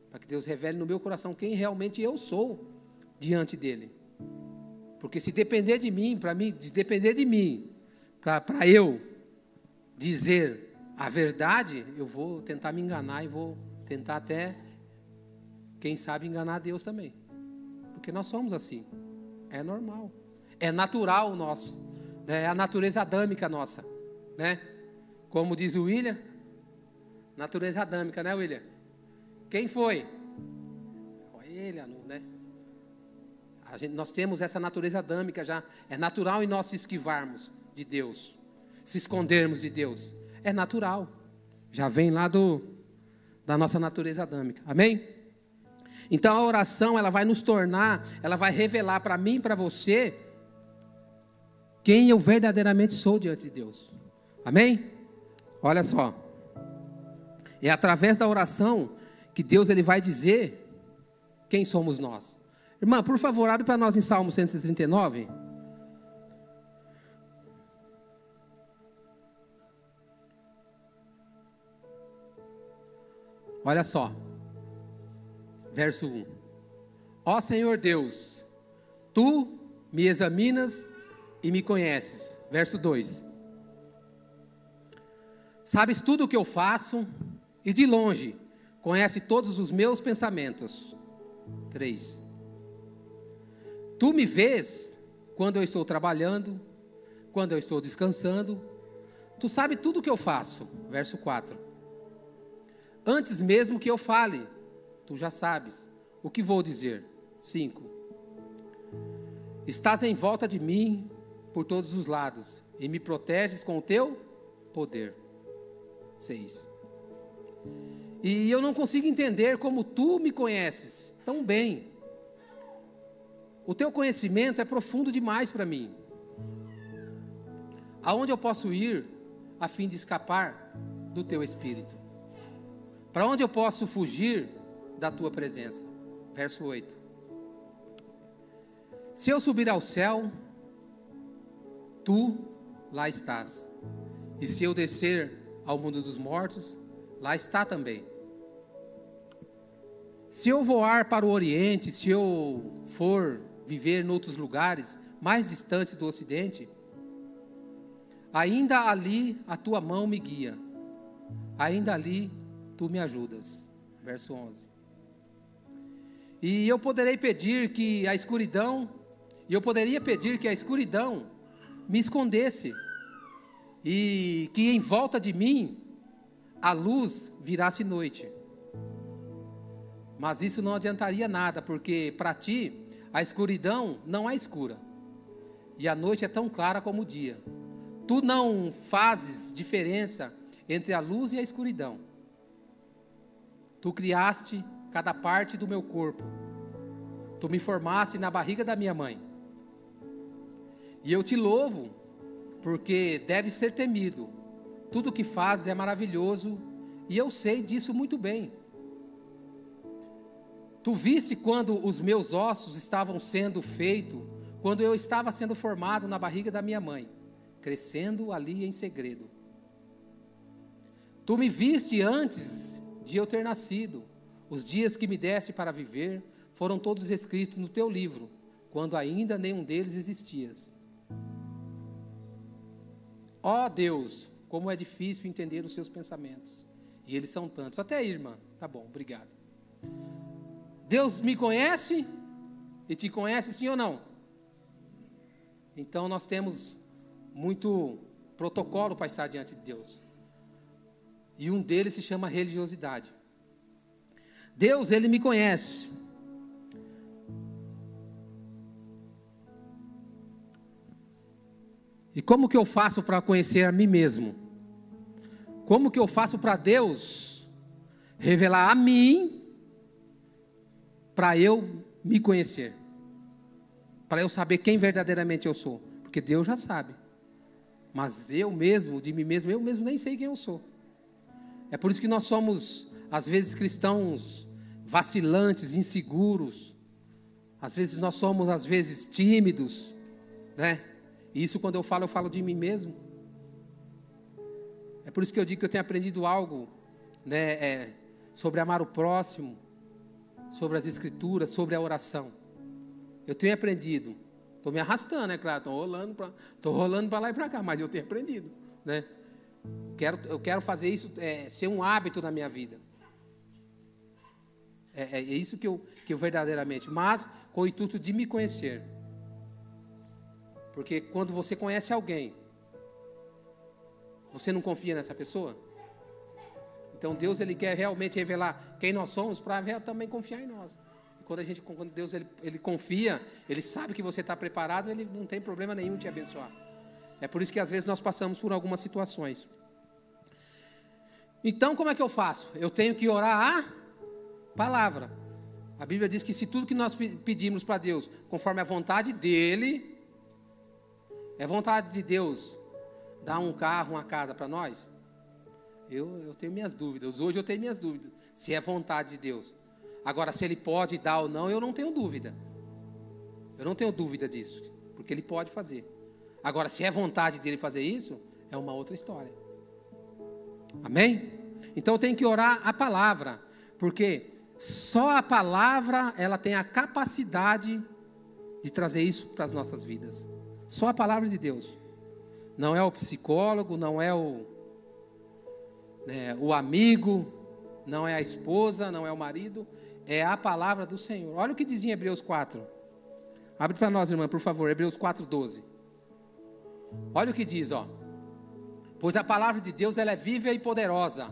Para que Deus revele no meu coração quem realmente eu sou diante dEle. Porque se depender de mim, para eu dizer a verdade, eu vou tentar me enganar e vou tentar até, quem sabe, enganar Deus também. Porque nós somos assim. É normal. É natural nosso. É a natureza adâmica nossa. Como diz o William, natureza adâmica, William? Quem foi? Foi ele, nós temos essa natureza adâmica já. É natural em nós se esquivarmos de Deus, se escondermos de Deus. É natural. Já vem lá da nossa natureza adâmica. Amém? Então a oração, ela vai nos tornar, ela vai revelar para mim e para você quem eu verdadeiramente sou diante de Deus. Amém? Olha só. É através da oração que Deus ele vai dizer quem somos nós. Irmã, por favor, abre para nós em Salmo 139. Olha só. Verso 1. Ó Senhor Deus, Tu me examinas e me conheces. Verso 2. Sabes tudo o que eu faço e de longe conhece todos os meus pensamentos. 3. Tu me vês quando eu estou trabalhando, quando eu estou descansando. Tu sabes tudo o que eu faço. Verso 4. Antes mesmo que eu fale, tu já sabes o que vou dizer. 5. Estás em volta de mim por todos os lados e me proteges com o teu poder. 6. E eu não consigo entender como tu me conheces tão bem. O teu conhecimento é profundo demais para mim. Aonde eu posso ir a fim de escapar do teu espírito? Para onde eu posso fugir da tua presença? Verso 8. Se eu subir ao céu, tu lá estás. E se eu descer ao mundo dos mortos, lá está também. Se eu voar para o Oriente, se eu for viver em outros lugares mais distantes do Ocidente, ainda ali a tua mão me guia, ainda ali tu me ajudas. Verso 11. E eu poderia pedir que a escuridão me escondesse, e que em volta de mim a luz virasse noite. Mas isso não adiantaria nada, porque para ti a escuridão não é escura, e a noite é tão clara como o dia. Tu não fazes diferença entre a luz e a escuridão. Tu criaste cada parte do meu corpo. Tu me formaste na barriga da minha mãe. E eu te louvo, porque deves ser temido. Tudo o que fazes é maravilhoso, e eu sei disso muito bem. Tu viste quando os meus ossos estavam sendo feitos, quando eu estava sendo formado na barriga da minha mãe, crescendo ali em segredo. Tu me viste antes de eu ter nascido. Os dias que me deste para viver foram todos escritos no teu livro, quando ainda nenhum deles existias. Ó Deus, como é difícil entender os seus pensamentos. E eles são tantos. Até aí, irmã. Tá bom, obrigado. Deus me conhece e te conhece, sim ou não? Então nós temos muito protocolo para estar diante de Deus. E um deles se chama religiosidade. Deus, Ele me conhece. E como que eu faço para conhecer a mim mesmo? Como que eu faço para Deus revelar a mim, para eu me conhecer? Para eu saber quem verdadeiramente eu sou? Porque Deus já sabe. Mas eu mesmo, de mim mesmo, eu mesmo nem sei quem eu sou. É por isso que nós somos, às vezes, cristãos vacilantes, inseguros. Às vezes nós somos, às vezes, tímidos, né? E isso quando eu falo de mim mesmo. É por isso que eu digo que eu tenho aprendido algo, né, sobre amar o próximo, sobre as escrituras, sobre a oração. Eu tenho aprendido. Estou me arrastando, é claro, estou rolando para lá e para cá, mas eu tenho aprendido, né? Eu quero fazer isso ser um hábito na minha vida. É isso que eu verdadeiramente, mas com o intuito de me conhecer. Porque quando você conhece alguém, você não confia nessa pessoa? Então Deus, Ele quer realmente revelar quem nós somos, para também confiar em nós. E quando Deus ele confia, Ele sabe que você está preparado, Ele não tem problema nenhum em te abençoar. É por isso que às vezes nós passamos por algumas situações. Então como é que eu faço? Eu tenho que orar a palavra. A Bíblia diz que se tudo que nós pedimos para Deus, conforme a vontade dEle, É vontade de Deus dar um carro, uma casa para nós? Eu tenho minhas dúvidas. Hoje eu tenho minhas dúvidas se é vontade de Deus. Agora, se Ele pode dar ou não, eu não tenho dúvida. Eu não tenho dúvida disso, porque Ele pode fazer. Agora, se é vontade dele fazer isso, é uma outra história. Amém? Então tem que orar a palavra, porque só a palavra ela tem a capacidade de trazer isso para as nossas vidas. Só a palavra de Deus. Não é o psicólogo, não é o amigo, não é a esposa, não é o marido, é a palavra do Senhor. Olha o que diz em Hebreus 4. Abre para nós, irmã, por favor, Hebreus 4:12. Olha o que diz, ó. Pois a palavra de Deus ela é viva e poderosa,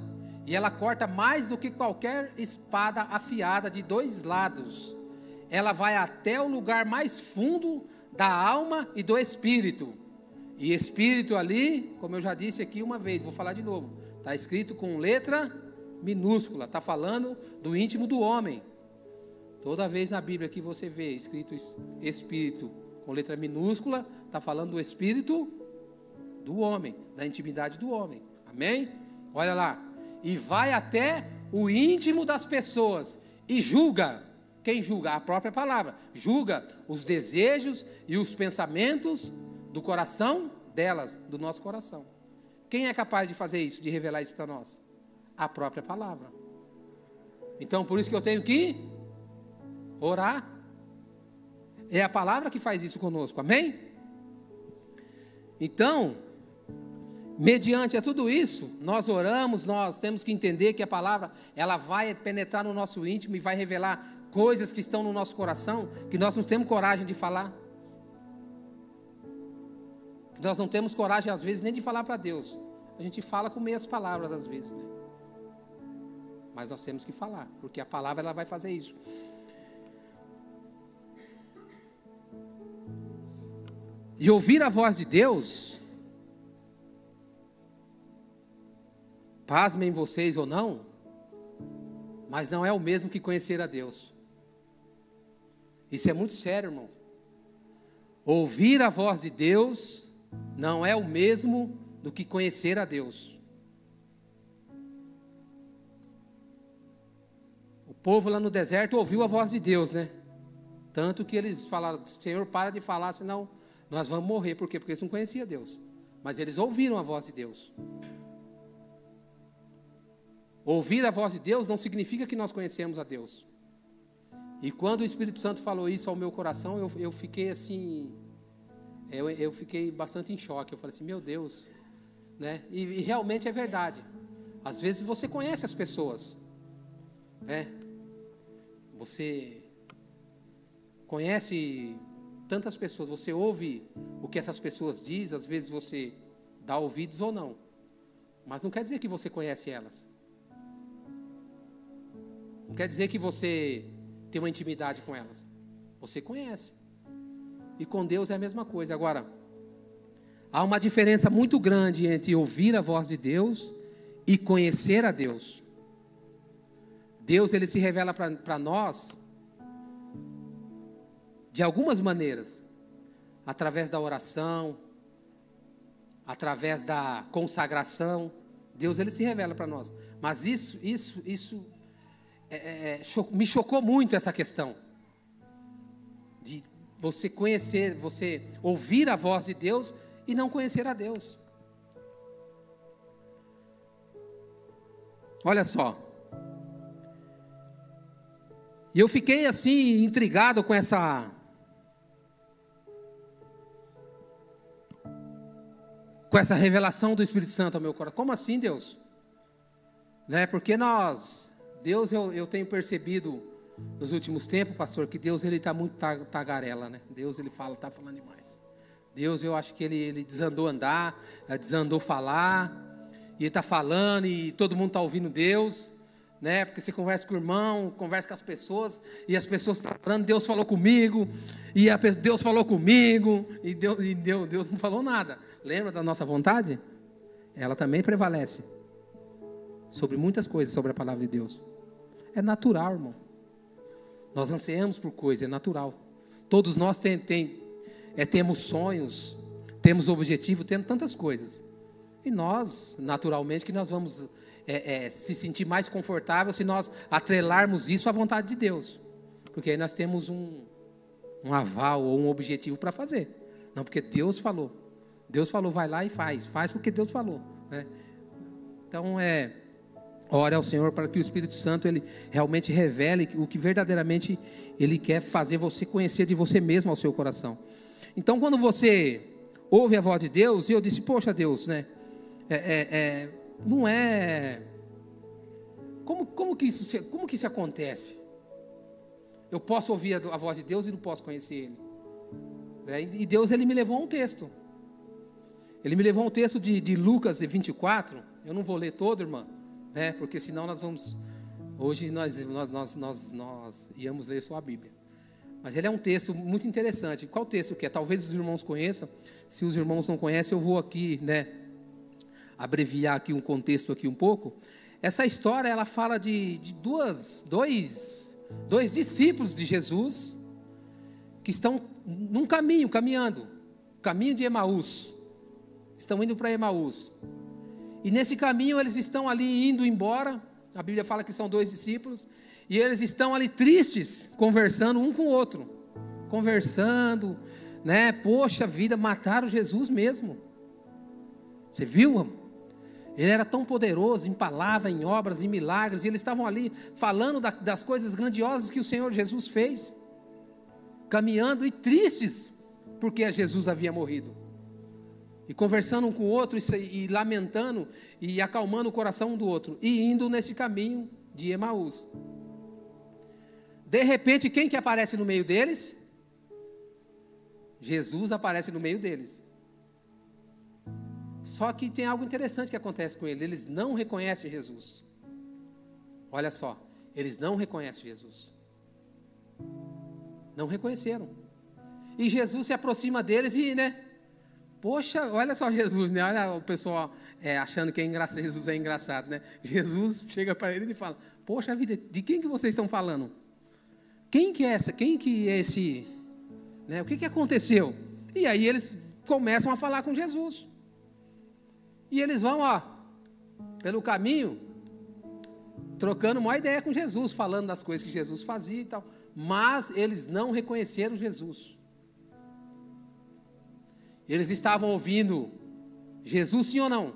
e ela corta mais do que qualquer espada afiada de 2 lados. Ela vai até o lugar mais fundo da alma e do espírito. E espírito ali, como eu já disse aqui uma vez, vou falar de novo, está escrito com letra minúscula, está falando do íntimo do homem. Toda vez na Bíblia que você vê escrito espírito com letra minúscula, está falando do espírito do homem, da intimidade do homem. Amém? Olha lá. E vai até o íntimo das pessoas e julga. Quem julga? A própria palavra. Julga os desejos e os pensamentos do coração delas, do nosso coração. Quem é capaz de fazer isso, de revelar isso para nós? A própria palavra. Então, por isso que eu tenho que orar. É a palavra que faz isso conosco, amém? Então, mediante a tudo isso, nós oramos, nós temos que entender que a palavra, ela vai penetrar no nosso íntimo e vai revelar coisas que estão no nosso coração, que nós não temos coragem de falar. Que nós não temos coragem, às vezes, nem de falar para Deus. A gente fala com meias palavras, às vezes, né? Mas nós temos que falar, porque a palavra, ela vai fazer isso. E ouvir a voz de Deus, pasmem vocês ou não, mas não é o mesmo que conhecer a Deus. Isso é muito sério, irmão. Ouvir a voz de Deus não é o mesmo do que conhecer a Deus. O povo lá no deserto ouviu a voz de Deus, né? Tanto que eles falaram: Senhor, para de falar, senão nós vamos morrer. Por quê? Porque eles não conheciam Deus. Mas eles ouviram a voz de Deus. Ouvir a voz de Deus não significa que nós conhecemos a Deus. E quando o Espírito Santo falou isso ao meu coração, eu fiquei assim, eu fiquei bastante em choque. Eu falei assim, meu Deus, né? E realmente é verdade. Às vezes você conhece as pessoas, né? Você conhece tantas pessoas, você ouve o que essas pessoas dizem, às vezes você dá ouvidos ou não, mas não quer dizer que você conhece elas, não quer dizer que você tem uma intimidade com elas, você conhece, e com Deus é a mesma coisa. Agora, há uma diferença muito grande entre ouvir a voz de Deus e conhecer a Deus. Deus, ele se revela para nós de algumas maneiras, através da oração, através da consagração. Deus, ele se revela para nós. Mas isso me chocou muito, essa questão de você conhecer, você ouvir a voz de Deus e não conhecer a Deus. Olha só. E eu fiquei assim intrigado com essa revelação do Espírito Santo ao meu coração. Como assim, Deus? Né? Porque Deus, eu tenho percebido nos últimos tempos, pastor, que Deus, ele está muito tagarela, né? Deus, ele está falando demais. Deus, eu acho que ele desandou andar, desandou falar, e ele está falando, e todo mundo está ouvindo Deus, né? Porque você conversa com o irmão, conversa com as pessoas, e as pessoas estão falando, Deus falou comigo, e Deus falou comigo, e Deus não falou nada. Lembra da nossa vontade? Ela também prevalece sobre muitas coisas, sobre a palavra de Deus. É natural, irmão. Nós ansiamos por coisas, é natural. Todos nós temos sonhos, temos objetivo, temos tantas coisas. E nós, naturalmente, que nós vamos se sentir mais confortável se nós atrelarmos isso à vontade de Deus. Porque aí nós temos um aval ou um objetivo para fazer. Não, porque Deus falou. Deus falou, vai lá e faz. Faz porque Deus falou, né? Então, ore ao Senhor para que o Espírito Santo, ele realmente revele o que verdadeiramente ele quer fazer você conhecer de você mesmo ao seu coração. Então, quando você ouve a voz de Deus, e eu disse, poxa Deus, né? Não é... Como que isso acontece? Eu posso ouvir a voz de Deus e não posso conhecer Ele, né? E Deus, Ele me levou a um texto. Ele me levou a um texto de Lucas 24. Eu não vou ler todo, irmã, né? Porque senão nós vamos... Hoje nós íamos ler só a Bíblia. Mas ele é um texto muito interessante. Qual texto que é? Talvez os irmãos conheçam. Se os irmãos não conhecem, eu vou aqui, né, abreviar aqui um contexto aqui um pouco. Essa história, ela fala de dois discípulos de Jesus que estão num caminho, caminhando, caminho de Emaús. Estão indo para Emaús. E nesse caminho eles estão ali indo embora. A Bíblia fala que são 2 discípulos. E eles estão ali tristes, conversando um com o outro. Conversando, né? Poxa vida, mataram Jesus mesmo. Você viu? Ele era tão poderoso em palavra, em obras, em milagres. E eles estavam ali falando das coisas grandiosas que o Senhor Jesus fez. Caminhando e tristes, porque Jesus havia morrido. E conversando um com o outro e lamentando e acalmando o coração um do outro. E indo nesse caminho de Emaús. De repente, quem que aparece no meio deles? Jesus aparece no meio deles. Só que tem algo interessante que acontece com eles. Eles não reconhecem Jesus. Olha só, eles não reconhecem Jesus. Não reconheceram. E Jesus se aproxima deles e, né? Poxa, olha só Jesus, né? Olha o pessoal achando que Jesus é engraçado, né? Jesus chega para eles e fala, poxa vida, de quem que vocês estão falando? Quem que é esse? Né? O que aconteceu? E aí eles começam a falar com Jesus. E eles vão, pelo caminho, trocando uma ideia com Jesus, falando das coisas que Jesus fazia e tal. Mas eles não reconheceram Jesus. Eles estavam ouvindo Jesus, sim ou não?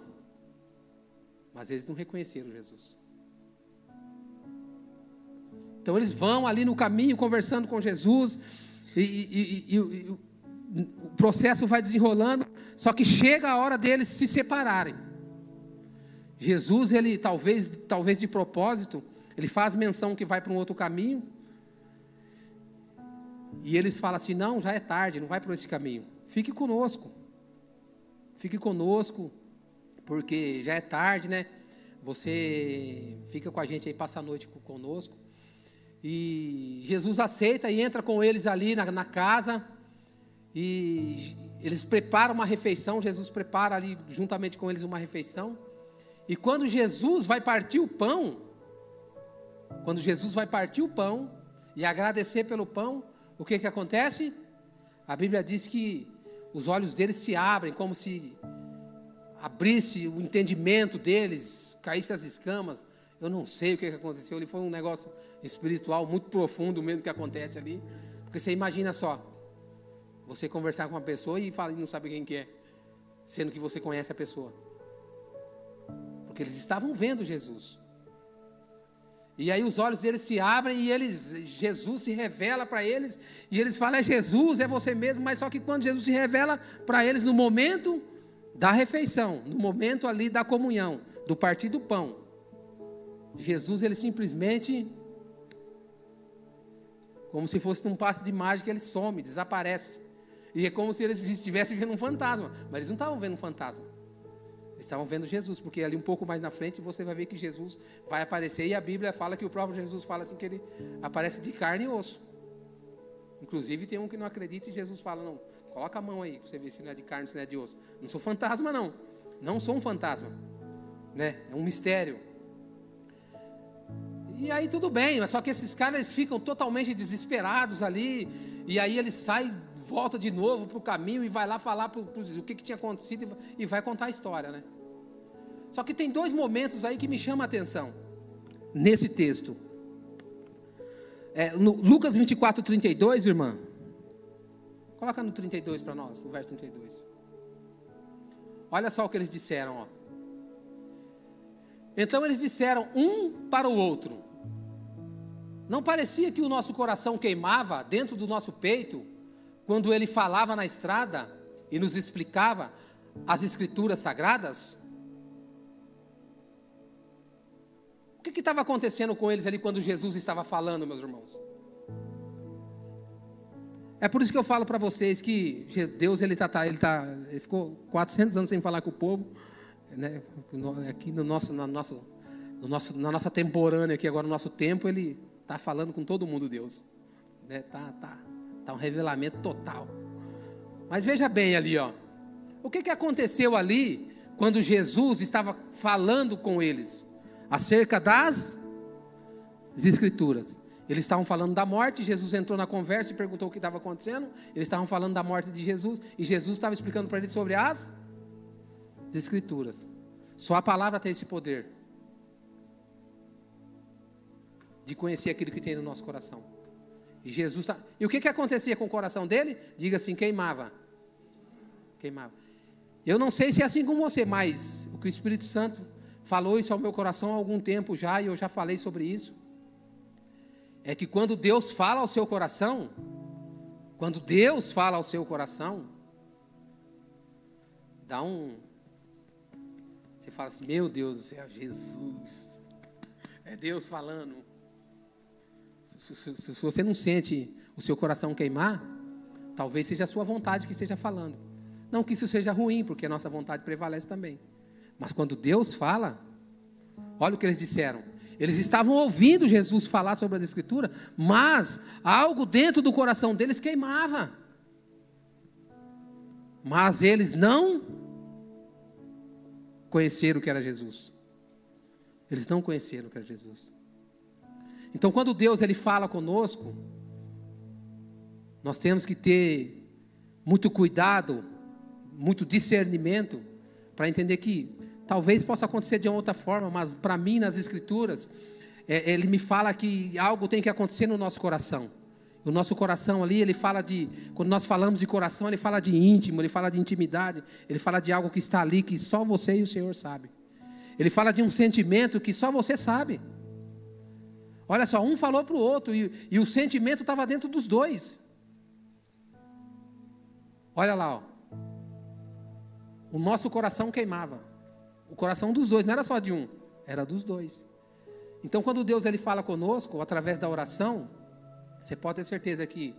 Mas eles não reconheceram Jesus. Então eles vão ali no caminho conversando com Jesus e o processo vai desenrolando, só que chega a hora deles se separarem. Jesus, ele talvez de propósito, ele faz menção que vai para um outro caminho e eles falam assim, não, já é tarde, não vai por esse caminho. Fique conosco, porque já é tarde, né? Você fica com a gente aí, passa a noite conosco. E Jesus aceita e entra com eles ali na casa. E eles preparam uma refeição. Jesus prepara ali juntamente com eles uma refeição. E quando Jesus vai partir o pão, e agradecer pelo pão, o que acontece? A Bíblia diz que os olhos deles se abrem, como se abrisse o entendimento deles, caísse as escamas. Eu não sei o que aconteceu ali, foi um negócio espiritual muito profundo mesmo que acontece ali. Porque você imagina só, você conversar com uma pessoa e não sabe quem que é, sendo que você conhece a pessoa. Porque eles estavam vendo Jesus. E aí os olhos deles se abrem e Jesus se revela para eles. E eles falam, é Jesus, é você mesmo. Mas só que quando Jesus se revela para eles no momento da refeição, no momento ali da comunhão, do partir do pão, Jesus, ele simplesmente, como se fosse num passe de mágica, ele some, desaparece. E é como se eles estivessem vendo um fantasma. Mas eles não estavam vendo um fantasma. Eles estavam vendo Jesus, porque ali um pouco mais na frente você vai ver que Jesus vai aparecer. E a Bíblia fala que o próprio Jesus fala assim, que ele aparece de carne e osso. Inclusive tem um que não acredita e Jesus fala, não, coloca a mão aí, para você ver se não é de carne, se não é de osso. Não sou fantasma não, não sou um fantasma, né? É um mistério. E aí tudo bem, mas só que esses caras eles ficam totalmente desesperados ali. E aí eles saem volta de novo para o caminho e vai lá falar o que tinha acontecido e vai contar a história, né? Só que tem 2 momentos aí que me chamam a atenção nesse texto. No Lucas 24, 32, irmã. Coloca no 32 para nós, no verso 32. Olha só o que eles disseram, ó. Então eles disseram um para o outro: não parecia que o nosso coração queimava dentro do nosso peito, quando ele falava na estrada e nos explicava as escrituras sagradas? O que estava acontecendo com eles ali quando Jesus estava falando, meus irmãos? É por isso que eu falo para vocês que Deus ele ficou 400 anos sem falar com o povo, né? Aqui na nossa temporânea aqui agora, no nosso tempo, ele está falando com todo mundo, Deus, né? Tá um revelamento total. Mas veja bem ali, ó, o que aconteceu ali quando Jesus estava falando com eles acerca das escrituras? Eles estavam falando da morte, Jesus entrou na conversa e perguntou o que estava acontecendo. Eles estavam falando da morte de Jesus, e Jesus estava explicando para eles sobre as escrituras. Só a palavra tem esse poder de conhecer aquilo que tem no nosso coração. E Jesus E o que acontecia com o coração dele? Diga assim: queimava. Eu não sei se é assim com você, mas o que o Espírito Santo falou isso ao meu coração há algum tempo já, e eu já falei sobre isso. É que quando Deus fala ao seu coração, você fala assim: meu Deus do céu, Jesus, é Deus falando. Se você não sente o seu coração queimar, talvez seja a sua vontade que esteja falando. Não que isso seja ruim, porque a nossa vontade prevalece também. Mas quando Deus fala, olha o que eles disseram. Eles estavam ouvindo Jesus falar sobre as escrituras, mas algo dentro do coração deles queimava. Mas eles não conheceram o que era Jesus. Eles não conheceram o que era Jesus. Então, quando Deus ele fala conosco, nós temos que ter muito cuidado, muito discernimento, para entender que talvez possa acontecer de outra forma, mas para mim, nas Escrituras, ele me fala que algo tem que acontecer no nosso coração. O nosso coração ali, ele fala quando nós falamos de coração, ele fala de íntimo, ele fala de intimidade, ele fala de algo que está ali, que só você e o Senhor sabem. Ele fala de um sentimento que só você sabe. Olha só, um falou para o outro, e o sentimento estava dentro dos dois. Olha lá, ó. O nosso coração queimava. O coração dos dois, não era só de um, era dos dois. Então, quando Deus ele fala conosco, através da oração, você pode ter certeza que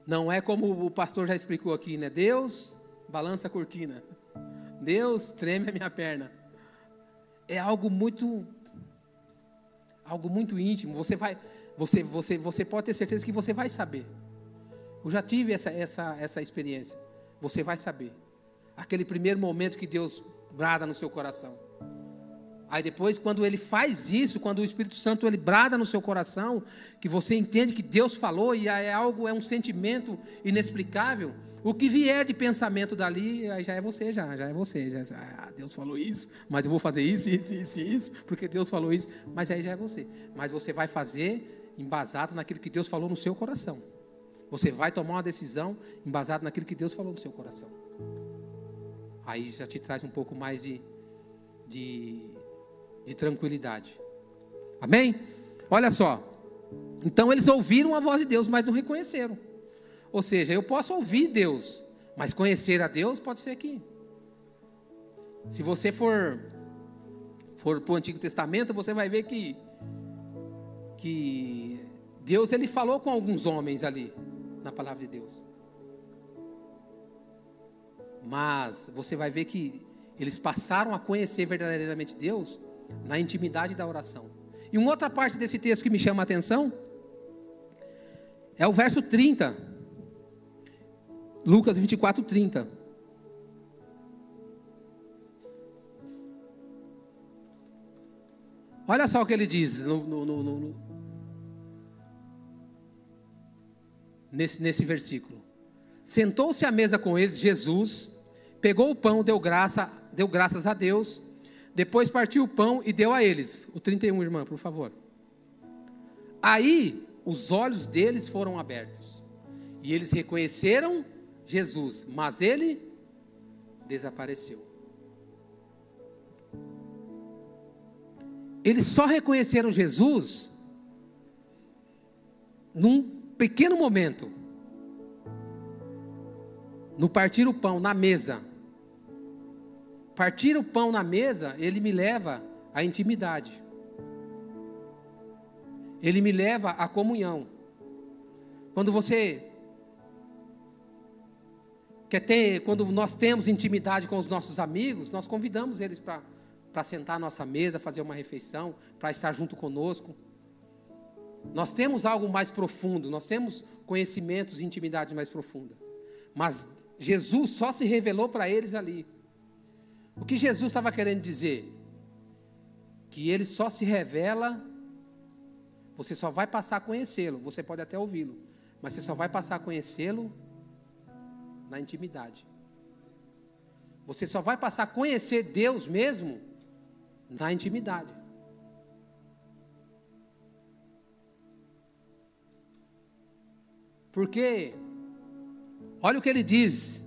não é como o pastor já explicou aqui, né? Deus balança a cortina, Deus treme a minha perna. É algo muito íntimo. Você pode ter certeza que você vai saber. Eu já tive essa experiência. Você vai saber. Aquele primeiro momento que Deus brada no seu coração. Aí depois, quando Ele faz isso, quando o Espírito Santo ele brada no seu coração, que você entende que Deus falou e é um sentimento inexplicável, o que vier de pensamento dali, aí já é você, já é você. Deus falou isso, mas eu vou fazer isso, porque Deus falou isso, mas aí já é você. Mas você vai fazer embasado naquilo que Deus falou no seu coração. Você vai tomar uma decisão embasado naquilo que Deus falou no seu coração. Aí já te traz um pouco mais de tranquilidade. Amém? Olha só. Então eles ouviram a voz de Deus, mas não reconheceram. Ou seja, eu posso ouvir Deus, mas conhecer a Deus pode ser aqui. Se você for para o Antigo Testamento, você vai ver que Deus ele falou com alguns homens ali, na palavra de Deus. Mas você vai ver que eles passaram a conhecer verdadeiramente Deus na intimidade da oração. E uma outra parte desse texto que me chama a atenção é o verso 30. Lucas 24, 30. Olha só o que ele diz. nesse versículo. Sentou-se à mesa com eles, Jesus, pegou o pão, deu graças a Deus, depois partiu o pão e deu a eles. O 31, irmã, por favor. Aí, os olhos deles foram abertos, e eles reconheceram Jesus, mas ele desapareceu. Eles só reconheceram Jesus num pequeno momento, no partir o pão na mesa. Partir o pão na mesa, ele me leva à intimidade, ele me leva à comunhão. Quando nós temos intimidade com os nossos amigos, nós convidamos eles para sentar à nossa mesa, fazer uma refeição, para estar junto conosco. Nós temos algo mais profundo, nós temos conhecimentos e intimidade mais profunda. Mas Jesus só se revelou para eles ali. O que Jesus estava querendo dizer? Que ele só se revela, você só vai passar a conhecê-lo, você pode até ouvi-lo, mas você só vai passar a conhecê-lo na intimidade. Você só vai passar a conhecer Deus mesmo na intimidade. Porque, olha o que ele diz.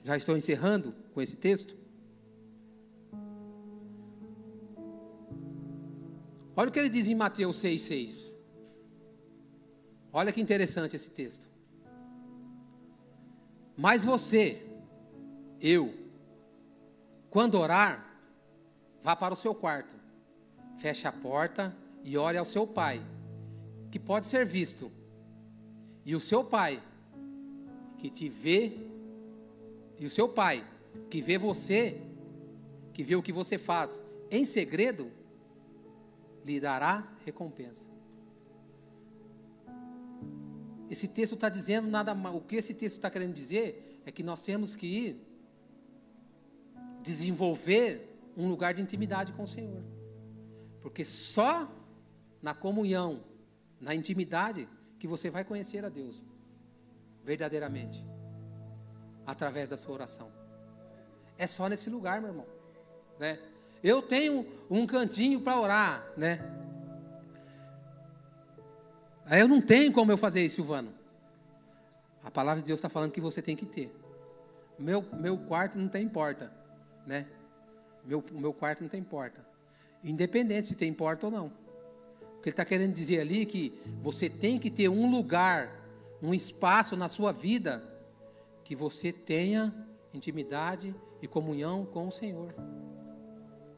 Já estou encerrando com esse texto. Olha o que ele diz em Mateus 6,6. Olha que interessante esse texto. Mas quando orar, vá para o seu quarto, feche a porta e ore ao seu pai, que pode ser visto. E o seu pai, que te vê, e o seu pai, que vê você, que vê o que você faz em segredo, lhe dará recompensa. Esse texto está dizendo o que esse texto está querendo dizer é que nós temos que desenvolver um lugar de intimidade com o Senhor, porque só na comunhão, na intimidade, que você vai conhecer a Deus verdadeiramente, através da sua oração. É só nesse lugar, meu irmão, né? Eu tenho um cantinho para orar, né? Eu não tenho como eu fazer isso, Silvano. A palavra de Deus está falando que você tem que ter. Meu quarto não tem porta, né? Meu quarto não tem porta, independente se tem porta ou não. O que ele está querendo dizer ali é que você tem que ter um lugar, um espaço na sua vida que você tenha intimidade e comunhão com o Senhor.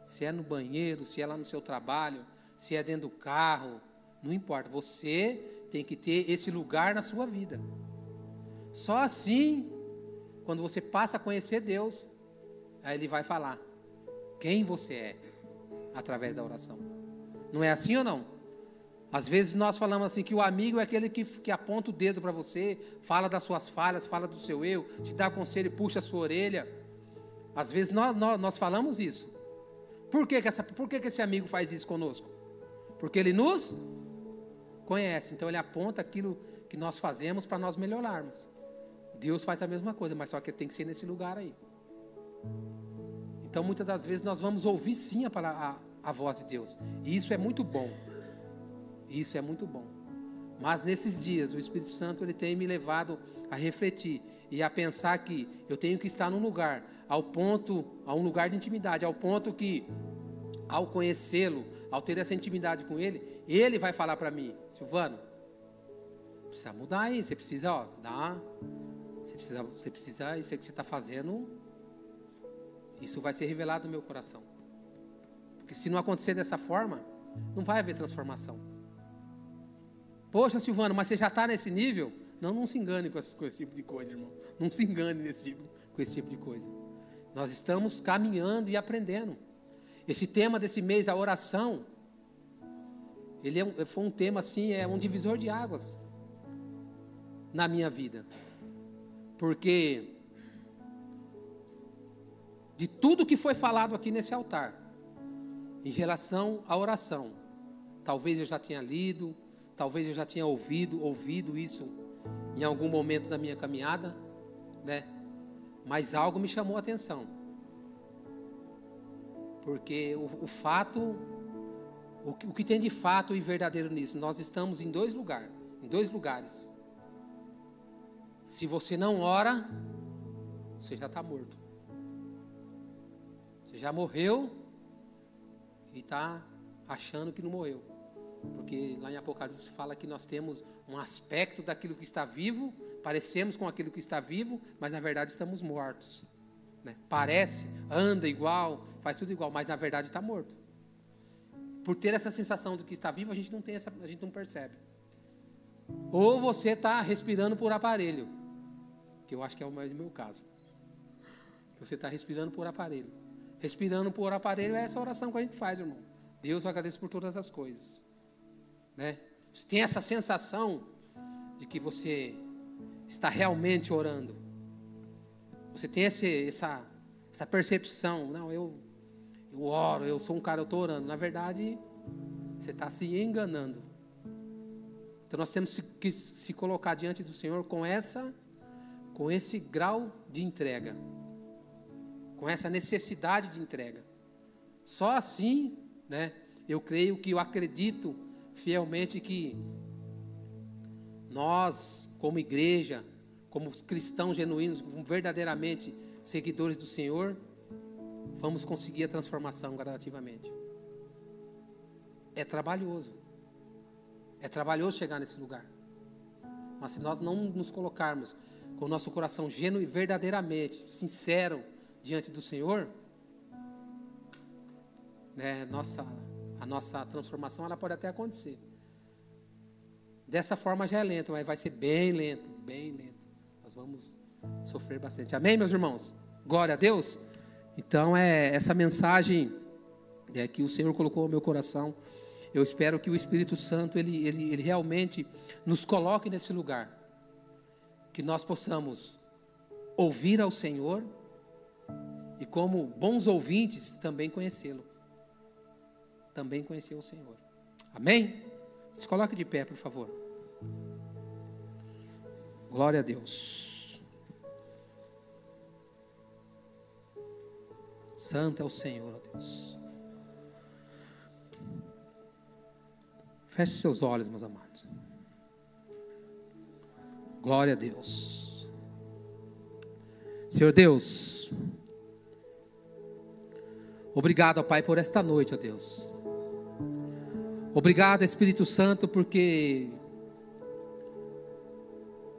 Se é no banheiro, se é lá no seu trabalho, se é dentro do carro, não importa. Você tem que ter esse lugar na sua vida. Só assim, quando você passa a conhecer Deus, aí Ele vai falar quem você é através da oração. Não é assim ou não? Às vezes nós falamos assim que o amigo é aquele que aponta o dedo para você, fala das suas falhas, fala do seu erro, te dá conselho e puxa a sua orelha. Às vezes nós falamos isso. Por que esse amigo faz isso conosco? Porque ele nos conhece, então ele aponta aquilo que nós fazemos para nós melhorarmos. Deus faz a mesma coisa, mas só que tem que ser nesse lugar aí. Então muitas das vezes nós vamos ouvir sim a voz de Deus, e isso é muito bom. Isso é muito bom. Mas nesses dias o Espírito Santo ele tem me levado a refletir e a pensar que eu tenho que estar num lugar, a um lugar de intimidade, ao ponto que ao conhecê-lo, ao ter essa intimidade com ele, ele vai falar para mim: Silvano, precisa mudar aí, você precisa, você precisa, isso que você está fazendo, isso vai ser revelado no meu coração. Porque se não acontecer dessa forma, não vai haver transformação. Poxa, Silvano, mas você já está nesse nível? Não se engane com esse tipo de coisa, irmão. Não se engane com esse tipo de coisa. Nós estamos caminhando e aprendendo. Esse tema desse mês, a oração, foi um tema assim, um divisor de águas na minha vida. Porque de tudo que foi falado aqui nesse altar, em relação à oração, talvez eu já tenha lido, talvez eu já tinha ouvido isso em algum momento da minha caminhada, né? Mas algo me chamou a atenção. Porque o fato, o que tem de fato e verdadeiro nisso? Nós estamos em dois lugares. Se você não ora, você já está morto. Você já morreu e está achando que não morreu. Porque lá em Apocalipse fala que nós temos um aspecto daquilo que está vivo, parecemos com aquilo que está vivo, mas na verdade estamos mortos, né? Parece, anda igual, faz tudo igual, mas na verdade está morto. Por ter essa sensação do que está vivo, a gente não percebe. Ou você está respirando por aparelho, que eu acho que é o mais meu caso. Você está respirando por aparelho. Respirando por aparelho é essa oração que a gente faz, irmão. Deus, eu agradeço por todas as coisas, né? Você tem essa sensação de que você está realmente orando. Você tem essa percepção. Não, eu oro, eu sou um cara, eu estou orando. Na verdade, você está se enganando. Então nós temos que se colocar diante do Senhor com esse grau de entrega, com essa necessidade de entrega. Só assim, né? Eu acredito fielmente que nós, como igreja, como cristãos genuínos, verdadeiramente seguidores do Senhor, vamos conseguir a transformação gradativamente. É trabalhoso chegar nesse lugar. Mas se nós não nos colocarmos com o nosso coração genuíno e verdadeiramente sincero diante do Senhor, né, a nossa transformação ela pode até acontecer. Dessa forma já é lento, mas vai ser bem lento, bem lento. Nós vamos sofrer bastante. Amém, meus irmãos? Glória a Deus. Então essa mensagem que o Senhor colocou no meu coração. Eu espero que o Espírito Santo ele realmente nos coloque nesse lugar, que nós possamos ouvir ao Senhor e, como bons ouvintes, também conhecê-lo, também conhecer o Senhor. Amém? Se coloque de pé, por favor. Glória a Deus. Santo é o Senhor, ó Deus. Feche seus olhos, meus amados. Glória a Deus. Senhor Deus, obrigado, ó Pai, por esta noite, ó Deus. Obrigado, Espírito Santo, porque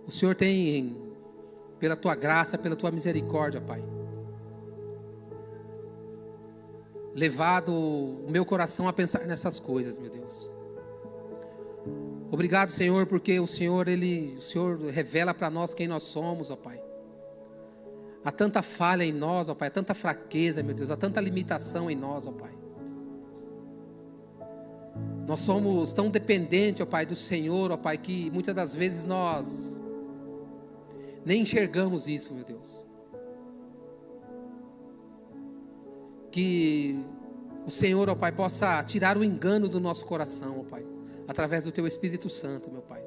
o Senhor tem, pela Tua graça, pela Tua misericórdia, Pai, levado o meu coração a pensar nessas coisas, meu Deus. Obrigado, Senhor, porque o Senhor revela para nós quem nós somos, ó Pai. Há tanta falha em nós, ó Pai, há tanta fraqueza, meu Deus, há tanta limitação em nós, ó Pai. Nós somos tão dependentes, ó Pai, do Senhor, ó Pai, que muitas das vezes nós nem enxergamos isso, meu Deus. Que o Senhor, ó Pai, possa tirar o engano do nosso coração, ó Pai, através do Teu Espírito Santo, meu Pai.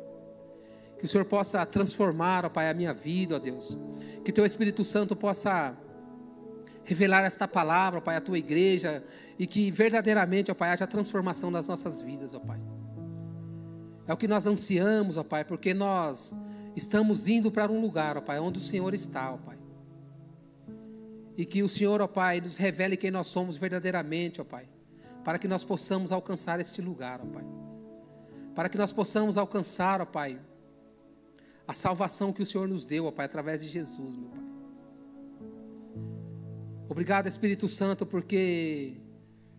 Que o Senhor possa transformar, ó Pai, a minha vida, ó Deus. Que o Teu Espírito Santo possa revelar esta palavra, ó Pai, à Tua igreja. E que verdadeiramente, ó Pai, haja transformação das nossas vidas, ó Pai. É o que nós ansiamos, ó Pai, porque nós estamos indo para um lugar, ó Pai, onde o Senhor está, ó Pai. E que o Senhor, ó Pai, nos revele quem nós somos verdadeiramente, ó Pai. Para que nós possamos alcançar este lugar, ó Pai. Para que nós possamos alcançar, ó Pai, a salvação que o Senhor nos deu, ó Pai, através de Jesus, meu Pai. Obrigado, Espírito Santo, porque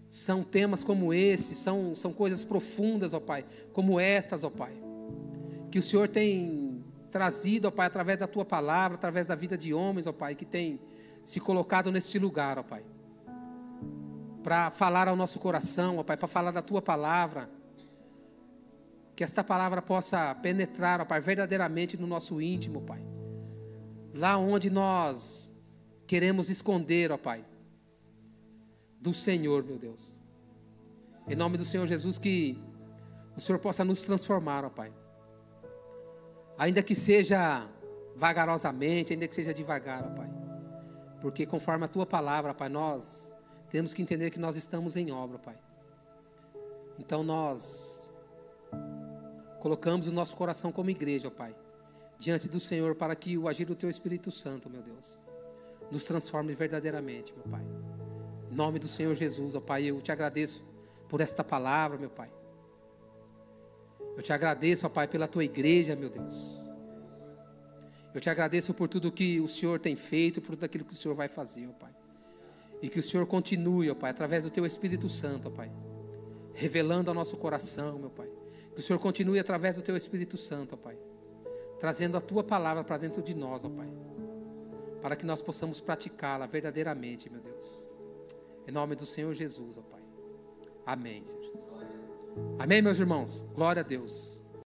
são temas como esse, são coisas profundas, ó Pai, como estas, ó Pai, que o Senhor tem trazido, ó Pai, através da Tua palavra, através da vida de homens, ó Pai, que tem se colocado neste lugar, ó Pai, para falar ao nosso coração, ó Pai, para falar da Tua palavra. Que esta palavra possa penetrar, ó Pai, verdadeiramente no nosso íntimo, Pai. Lá onde nós queremos esconder, ó Pai, do Senhor, meu Deus. Em nome do Senhor Jesus, que o Senhor possa nos transformar, ó Pai. Ainda que seja vagarosamente, ainda que seja devagar, ó Pai. Porque conforme a Tua palavra, Pai, nós temos que entender que nós estamos em obra, Pai. Então nós colocamos o nosso coração como igreja, ó Pai, diante do Senhor, para que o agir do Teu Espírito Santo, meu Deus, nos transforme verdadeiramente, meu Pai. Em nome do Senhor Jesus, ó Pai, eu te agradeço por esta palavra, meu Pai. Eu te agradeço, ó Pai, pela Tua igreja, meu Deus. Eu te agradeço por tudo que o Senhor tem feito, por tudo aquilo que o Senhor vai fazer, ó Pai. E que o Senhor continue, ó Pai, através do Teu Espírito Santo, ó Pai, revelando ao nosso coração, meu Pai. Que o Senhor continue através do Teu Espírito Santo, ó Pai, trazendo a Tua palavra para dentro de nós, ó Pai, para que nós possamos praticá-la verdadeiramente, meu Deus. Em nome do Senhor Jesus, ó Pai. Amém, Senhor Jesus. Amém, meus irmãos? Glória a Deus.